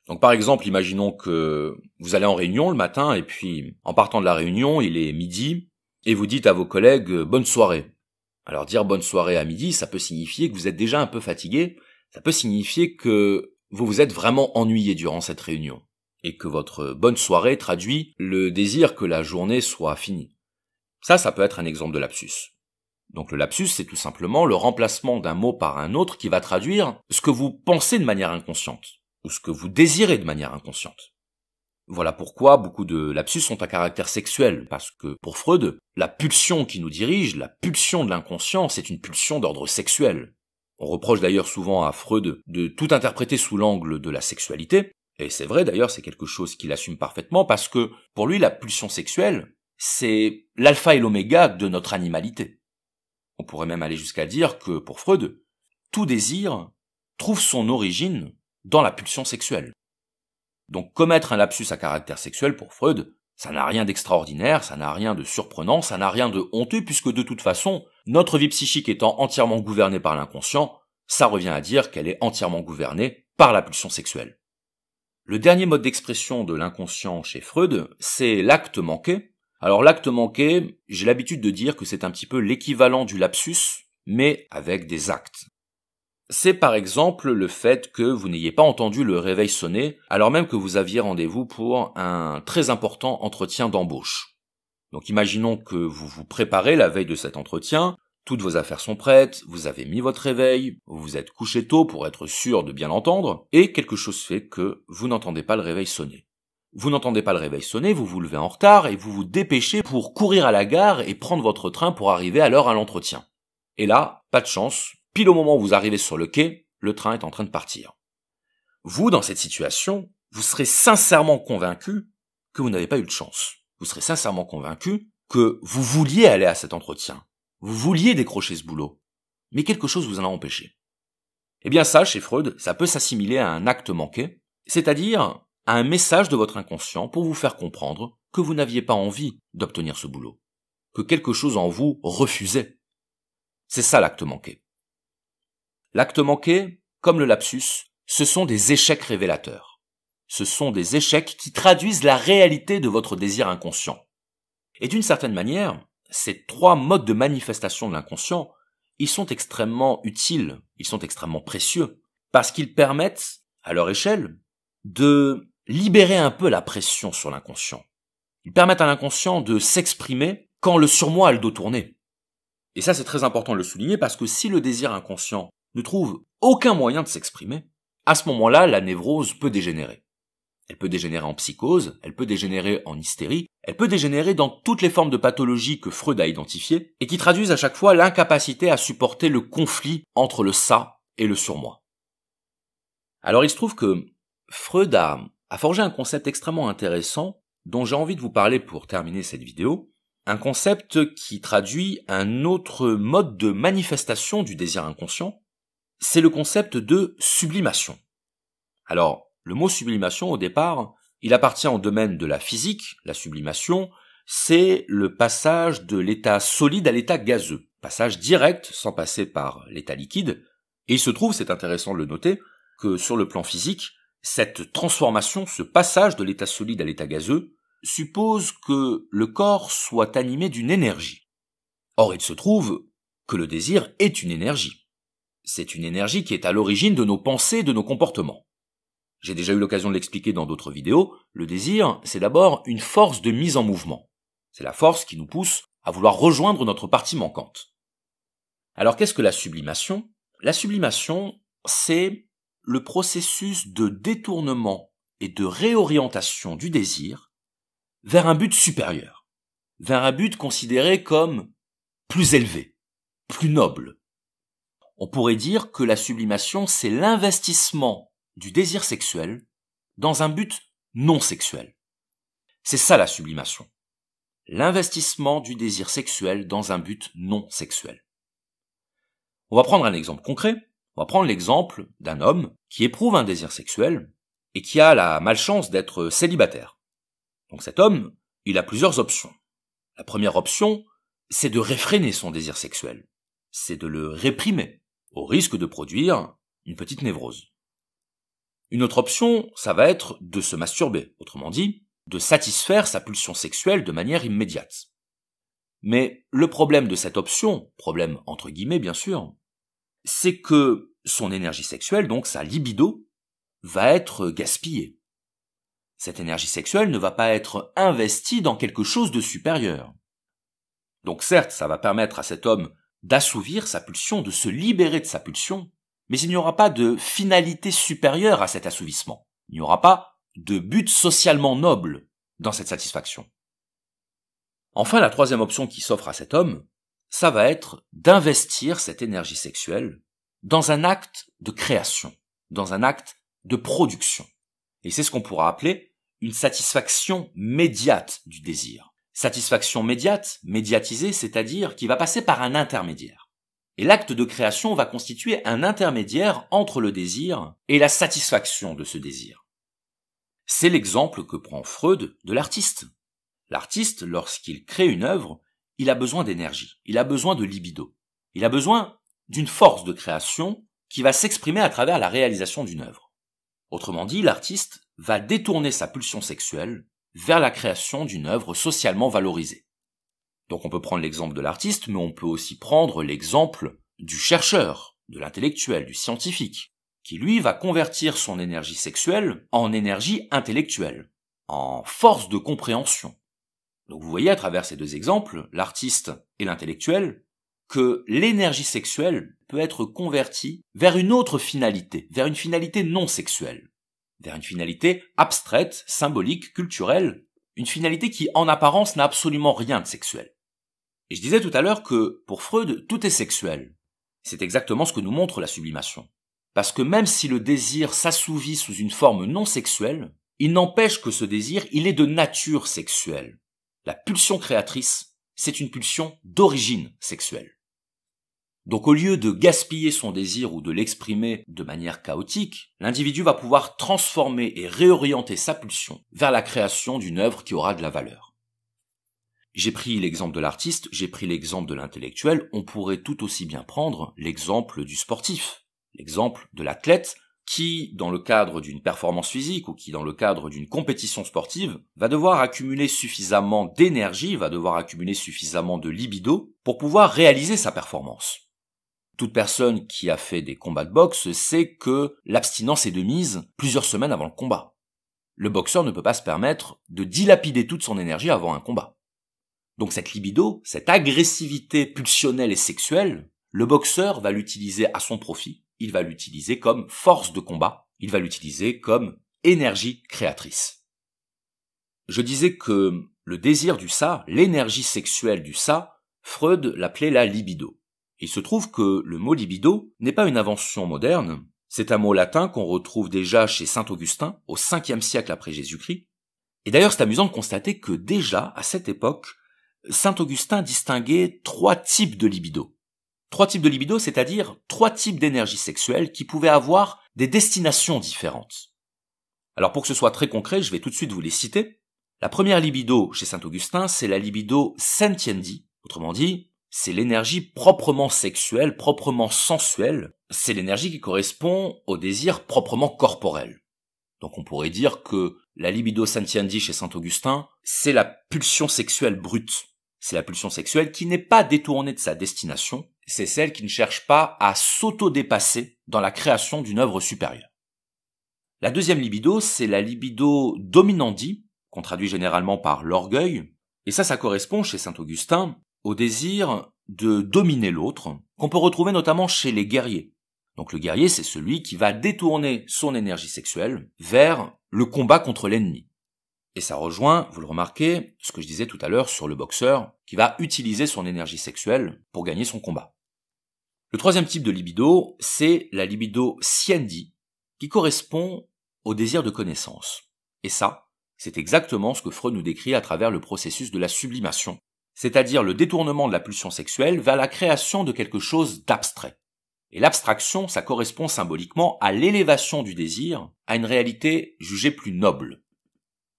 Donc par exemple, imaginons que vous allez en réunion le matin et puis en partant de la réunion, il est midi et vous dites à vos collègues « bonne soirée ». Alors dire « bonne soirée » à midi, ça peut signifier que vous êtes déjà un peu fatigué, ça peut signifier que vous vous êtes vraiment ennuyé durant cette réunion et que votre bonne soirée traduit le désir que la journée soit finie. Ça peut être un exemple de lapsus. Donc le lapsus, c'est tout simplement le remplacement d'un mot par un autre qui va traduire ce que vous pensez de manière inconsciente ou ce que vous désirez de manière inconsciente. Voilà pourquoi beaucoup de lapsus sont à caractère sexuel, parce que pour Freud, la pulsion qui nous dirige, la pulsion de l'inconscient, c'est une pulsion d'ordre sexuel. On reproche d'ailleurs souvent à Freud de tout interpréter sous l'angle de la sexualité, et c'est vrai d'ailleurs, c'est quelque chose qu'il assume parfaitement, parce que pour lui, la pulsion sexuelle, c'est l'alpha et l'oméga de notre animalité. On pourrait même aller jusqu'à dire que pour Freud, tout désir trouve son origine dans la pulsion sexuelle. Donc commettre un lapsus à caractère sexuel pour Freud, ça n'a rien d'extraordinaire, ça n'a rien de surprenant, ça n'a rien de honteux, puisque de toute façon, notre vie psychique étant entièrement gouvernée par l'inconscient, ça revient à dire qu'elle est entièrement gouvernée par la pulsion sexuelle. Le dernier mode d'expression de l'inconscient chez Freud, c'est l'acte manqué. Alors l'acte manqué, j'ai l'habitude de dire que c'est un petit peu l'équivalent du lapsus, mais avec des actes. C'est par exemple le fait que vous n'ayez pas entendu le réveil sonner alors même que vous aviez rendez-vous pour un très important entretien d'embauche. Donc imaginons que vous vous préparez la veille de cet entretien, toutes vos affaires sont prêtes, vous avez mis votre réveil, vous vous êtes couché tôt pour être sûr de bien l'entendre, et quelque chose fait que vous n'entendez pas le réveil sonner. Vous n'entendez pas le réveil sonner, vous vous levez en retard et vous vous dépêchez pour courir à la gare et prendre votre train pour arriver à l'heure à l'entretien. Et là, pas de chance. Pile au moment où vous arrivez sur le quai, le train est en train de partir. Vous, dans cette situation, vous serez sincèrement convaincu que vous n'avez pas eu de chance. Vous serez sincèrement convaincu que vous vouliez aller à cet entretien. Vous vouliez décrocher ce boulot, mais quelque chose vous en a empêché. Eh bien ça, chez Freud, ça peut s'assimiler à un acte manqué, c'est-à-dire à un message de votre inconscient pour vous faire comprendre que vous n'aviez pas envie d'obtenir ce boulot, que quelque chose en vous refusait. C'est ça l'acte manqué. L'acte manqué, comme le lapsus, ce sont des échecs révélateurs. Ce sont des échecs qui traduisent la réalité de votre désir inconscient. Et d'une certaine manière, ces 3 modes de manifestation de l'inconscient, ils sont extrêmement utiles, ils sont extrêmement précieux, parce qu'ils permettent, à leur échelle, de libérer un peu la pression sur l'inconscient. Ils permettent à l'inconscient de s'exprimer quand le surmoi a le dos tourné. Et ça, c'est très important de le souligner, parce que si le désir inconscient ne trouve aucun moyen de s'exprimer, à ce moment-là, la névrose peut dégénérer. Elle peut dégénérer en psychose, elle peut dégénérer en hystérie, elle peut dégénérer dans toutes les formes de pathologie que Freud a identifiées et qui traduisent à chaque fois l'incapacité à supporter le conflit entre le ça et le surmoi. Alors il se trouve que Freud a forgé un concept extrêmement intéressant dont j'ai envie de vous parler pour terminer cette vidéo, un concept qui traduit un autre mode de manifestation du désir inconscient, c'est le concept de sublimation. Alors, le mot sublimation, au départ, il appartient au domaine de la physique. La sublimation, c'est le passage de l'état solide à l'état gazeux. Passage direct, sans passer par l'état liquide. Et il se trouve, c'est intéressant de le noter, que sur le plan physique, cette transformation, ce passage de l'état solide à l'état gazeux, suppose que le corps soit animé d'une énergie. Or, il se trouve que le désir est une énergie. C'est une énergie qui est à l'origine de nos pensées et de nos comportements. J'ai déjà eu l'occasion de l'expliquer dans d'autres vidéos, le désir, c'est d'abord une force de mise en mouvement. C'est la force qui nous pousse à vouloir rejoindre notre partie manquante. Alors qu'est-ce que la sublimation ? La sublimation, c'est le processus de détournement et de réorientation du désir vers un but supérieur, vers un but considéré comme plus élevé, plus noble. On pourrait dire que la sublimation, c'est l'investissement du désir sexuel dans un but non sexuel. C'est ça la sublimation. L'investissement du désir sexuel dans un but non sexuel. On va prendre un exemple concret. On va prendre l'exemple d'un homme qui éprouve un désir sexuel et qui a la malchance d'être célibataire. Donc cet homme, il a plusieurs options. La première option, c'est de réfréner son désir sexuel. C'est de le réprimer, au risque de produire une petite névrose. Une autre option, ça va être de se masturber, autrement dit, de satisfaire sa pulsion sexuelle de manière immédiate. Mais le problème de cette option, problème entre guillemets bien sûr, c'est que son énergie sexuelle, donc sa libido, va être gaspillée. Cette énergie sexuelle ne va pas être investie dans quelque chose de supérieur. Donc certes, ça va permettre à cet homme d'assouvir sa pulsion, de se libérer de sa pulsion, mais il n'y aura pas de finalité supérieure à cet assouvissement. Il n'y aura pas de but socialement noble dans cette satisfaction. Enfin, la troisième option qui s'offre à cet homme, ça va être d'investir cette énergie sexuelle dans un acte de création, dans un acte de production. Et c'est ce qu'on pourra appeler une satisfaction médiate du désir. Satisfaction médiate, médiatisée, c'est-à-dire qui va passer par un intermédiaire. Et l'acte de création va constituer un intermédiaire entre le désir et la satisfaction de ce désir. C'est l'exemple que prend Freud de l'artiste. L'artiste, lorsqu'il crée une œuvre, il a besoin d'énergie, il a besoin de libido. Il a besoin d'une force de création qui va s'exprimer à travers la réalisation d'une œuvre. Autrement dit, l'artiste va détourner sa pulsion sexuelle vers la création d'une œuvre socialement valorisée. Donc on peut prendre l'exemple de l'artiste, mais on peut aussi prendre l'exemple du chercheur, de l'intellectuel, du scientifique, qui lui va convertir son énergie sexuelle en énergie intellectuelle, en force de compréhension. Donc vous voyez à travers ces deux exemples, l'artiste et l'intellectuel, que l'énergie sexuelle peut être convertie vers une autre finalité, vers une finalité non sexuelle, vers une finalité abstraite, symbolique, culturelle, une finalité qui en apparence n'a absolument rien de sexuel. Et je disais tout à l'heure que, pour Freud, tout est sexuel. C'est exactement ce que nous montre la sublimation. Parce que même si le désir s'assouvit sous une forme non sexuelle, il n'empêche que ce désir, il est de nature sexuelle. La pulsion créatrice, c'est une pulsion d'origine sexuelle. Donc au lieu de gaspiller son désir ou de l'exprimer de manière chaotique, l'individu va pouvoir transformer et réorienter sa pulsion vers la création d'une œuvre qui aura de la valeur. J'ai pris l'exemple de l'artiste, j'ai pris l'exemple de l'intellectuel, on pourrait tout aussi bien prendre l'exemple du sportif, l'exemple de l'athlète qui, dans le cadre d'une performance physique ou qui, dans le cadre d'une compétition sportive, va devoir accumuler suffisamment d'énergie, va devoir accumuler suffisamment de libido pour pouvoir réaliser sa performance. Toute personne qui a fait des combats de boxe sait que l'abstinence est de mise plusieurs semaines avant le combat. Le boxeur ne peut pas se permettre de dilapider toute son énergie avant un combat. Donc cette libido, cette agressivité pulsionnelle et sexuelle, le boxeur va l'utiliser à son profit, il va l'utiliser comme force de combat, il va l'utiliser comme énergie créatrice. Je disais que le désir du ça, l'énergie sexuelle du ça, Freud l'appelait la libido. Il se trouve que le mot libido n'est pas une invention moderne, c'est un mot latin qu'on retrouve déjà chez saint Augustin, au 5e siècle après Jésus-Christ. Et d'ailleurs, c'est amusant de constater que déjà, à cette époque, saint Augustin distinguait 3 types de libido. 3 types de libido, c'est-à-dire 3 types d'énergie sexuelle qui pouvaient avoir des destinations différentes. Alors pour que ce soit très concret, je vais tout de suite vous les citer. La première libido chez saint Augustin, c'est la libido sentiendi, autrement dit, c'est l'énergie proprement sexuelle, proprement sensuelle, c'est l'énergie qui correspond au désir proprement corporel. Donc on pourrait dire que la libido sentiendi chez saint Augustin, c'est la pulsion sexuelle brute. C'est la pulsion sexuelle qui n'est pas détournée de sa destination, c'est celle qui ne cherche pas à s'auto-dépasser dans la création d'une œuvre supérieure. La deuxième libido, c'est la libido dominandi, qu'on traduit généralement par l'orgueil, et ça correspond chez saint Augustin au désir de dominer l'autre, qu'on peut retrouver notamment chez les guerriers. Donc le guerrier, c'est celui qui va détourner son énergie sexuelle vers le combat contre l'ennemi. Et ça rejoint, vous le remarquez, ce que je disais tout à l'heure sur le boxeur, qui va utiliser son énergie sexuelle pour gagner son combat. Le troisième type de libido, c'est la libido siendi, qui correspond au désir de connaissance. Et ça, c'est exactement ce que Freud nous décrit à travers le processus de la sublimation, c'est-à-dire le détournement de la pulsion sexuelle vers la création de quelque chose d'abstrait. Et l'abstraction, ça correspond symboliquement à l'élévation du désir à une réalité jugée plus noble.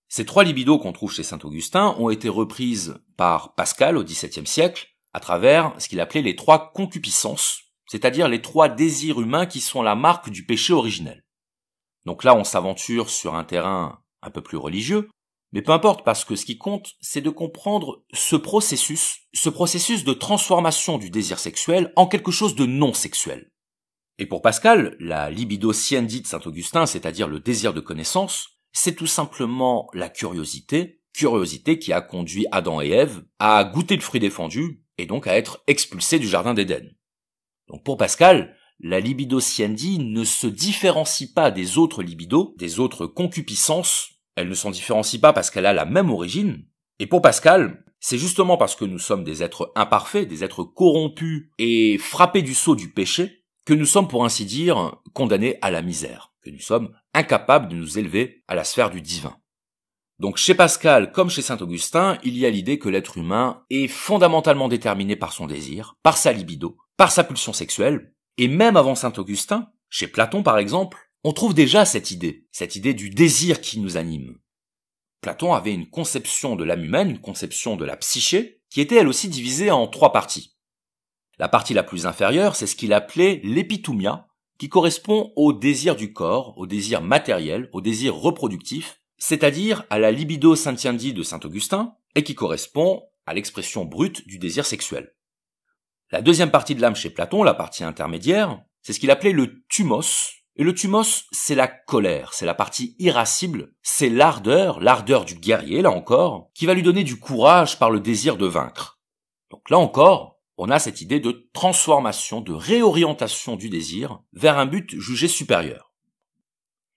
Ces 3 libidos qu'on trouve chez saint Augustin ont été reprises par Pascal au XVIIe siècle à travers ce qu'il appelait les 3 concupiscences, c'est-à-dire les 3 désirs humains qui sont la marque du péché originel. Donc là, on s'aventure sur un terrain un peu plus religieux, mais peu importe, parce que ce qui compte, c'est de comprendre ce processus de transformation du désir sexuel en quelque chose de non sexuel. Et pour Pascal, la libido siendi de saint Augustin, c'est-à-dire le désir de connaissance, c'est tout simplement la curiosité qui a conduit Adam et Ève à goûter le fruit défendu et donc à être expulsés du jardin d'Éden. Donc pour Pascal, la libido siendi ne se différencie pas des autres libidos, des autres concupiscences. Elle ne s'en différencie pas parce qu'elle a la même origine. Et pour Pascal, c'est justement parce que nous sommes des êtres imparfaits, des êtres corrompus et frappés du sceau du péché, que nous sommes pour ainsi dire condamnés à la misère, que nous sommes incapables de nous élever à la sphère du divin. Donc chez Pascal, comme chez saint Augustin, il y a l'idée que l'être humain est fondamentalement déterminé par son désir, par sa libido, par sa pulsion sexuelle, et même avant saint Augustin, chez Platon par exemple, on trouve déjà cette idée du désir qui nous anime. Platon avait une conception de l'âme humaine, une conception de la psyché, qui était elle aussi divisée en 3 parties. La partie la plus inférieure, c'est ce qu'il appelait l'épitoumia, qui correspond au désir du corps, au désir matériel, au désir reproductif, c'est-à-dire à la libido sentiendi de saint Augustin, et qui correspond à l'expression brute du désir sexuel. La deuxième partie de l'âme chez Platon, la partie intermédiaire, c'est ce qu'il appelait le thumos. Et le thumos, c'est la colère, c'est la partie irascible, c'est l'ardeur du guerrier, là encore, qui va lui donner du courage par le désir de vaincre. Donc là encore, on a cette idée de transformation, de réorientation du désir vers un but jugé supérieur.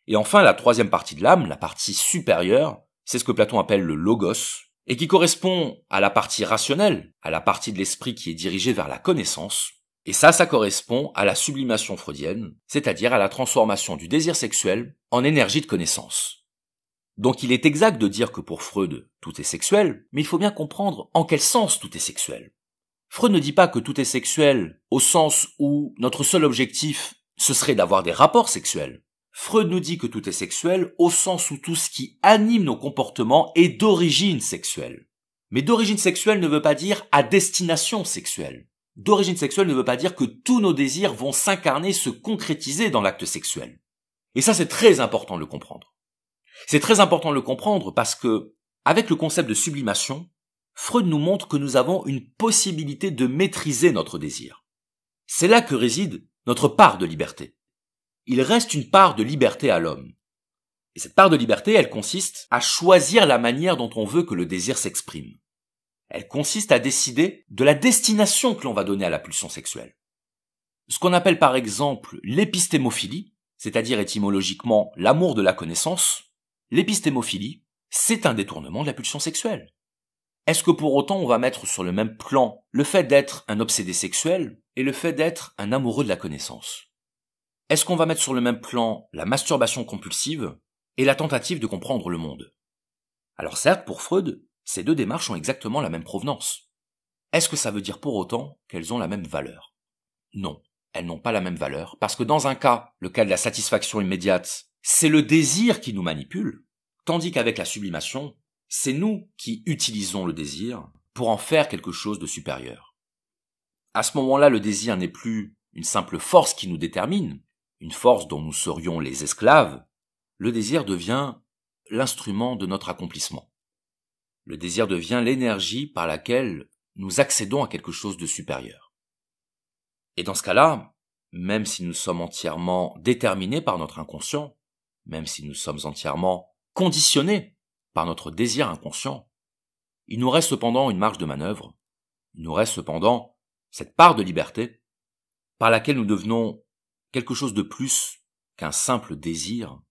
Et enfin, la troisième partie de l'âme, la partie supérieure, c'est ce que Platon appelle le logos, et qui correspond à la partie rationnelle, à la partie de l'esprit qui est dirigée vers la connaissance. Et ça correspond à la sublimation freudienne, c'est-à-dire à la transformation du désir sexuel en énergie de connaissance. Donc il est exact de dire que pour Freud, tout est sexuel, mais il faut bien comprendre en quel sens tout est sexuel. Freud ne dit pas que tout est sexuel au sens où notre seul objectif, ce serait d'avoir des rapports sexuels. Freud nous dit que tout est sexuel au sens où tout ce qui anime nos comportements est d'origine sexuelle. Mais d'origine sexuelle ne veut pas dire à destination sexuelle. D'origine sexuelle ne veut pas dire que tous nos désirs vont s'incarner, se concrétiser dans l'acte sexuel. Et ça, c'est très important de le comprendre. C'est très important de le comprendre parce que, avec le concept de sublimation, Freud nous montre que nous avons une possibilité de maîtriser notre désir. C'est là que réside notre part de liberté. Il reste une part de liberté à l'homme. Et cette part de liberté, elle consiste à choisir la manière dont on veut que le désir s'exprime. Elle consiste à décider de la destination que l'on va donner à la pulsion sexuelle. Ce qu'on appelle par exemple l'épistémophilie, c'est-à-dire étymologiquement l'amour de la connaissance, l'épistémophilie, c'est un détournement de la pulsion sexuelle. Est-ce que pour autant on va mettre sur le même plan le fait d'être un obsédé sexuel et le fait d'être un amoureux de la connaissance? Est-ce qu'on va mettre sur le même plan la masturbation compulsive et la tentative de comprendre le monde? Alors certes, pour Freud, ces deux démarches ont exactement la même provenance. Est-ce que ça veut dire pour autant qu'elles ont la même valeur? Non, elles n'ont pas la même valeur, parce que dans un cas, le cas de la satisfaction immédiate, c'est le désir qui nous manipule, tandis qu'avec la sublimation, c'est nous qui utilisons le désir pour en faire quelque chose de supérieur. À ce moment-là, le désir n'est plus une simple force qui nous détermine, une force dont nous serions les esclaves. Le désir devient l'instrument de notre accomplissement. Le désir devient l'énergie par laquelle nous accédons à quelque chose de supérieur. Et dans ce cas-là, même si nous sommes entièrement déterminés par notre inconscient, même si nous sommes entièrement conditionnés par notre désir inconscient, il nous reste cependant une marge de manœuvre, il nous reste cependant cette part de liberté par laquelle nous devenons quelque chose de plus qu'un simple désir,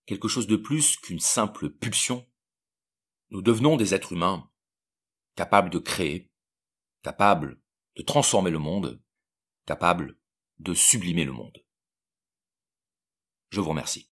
quelque chose de plus qu'une simple pulsion. Nous devenons des êtres humains, capables de créer, capables de transformer le monde, capables de sublimer le monde. Je vous remercie.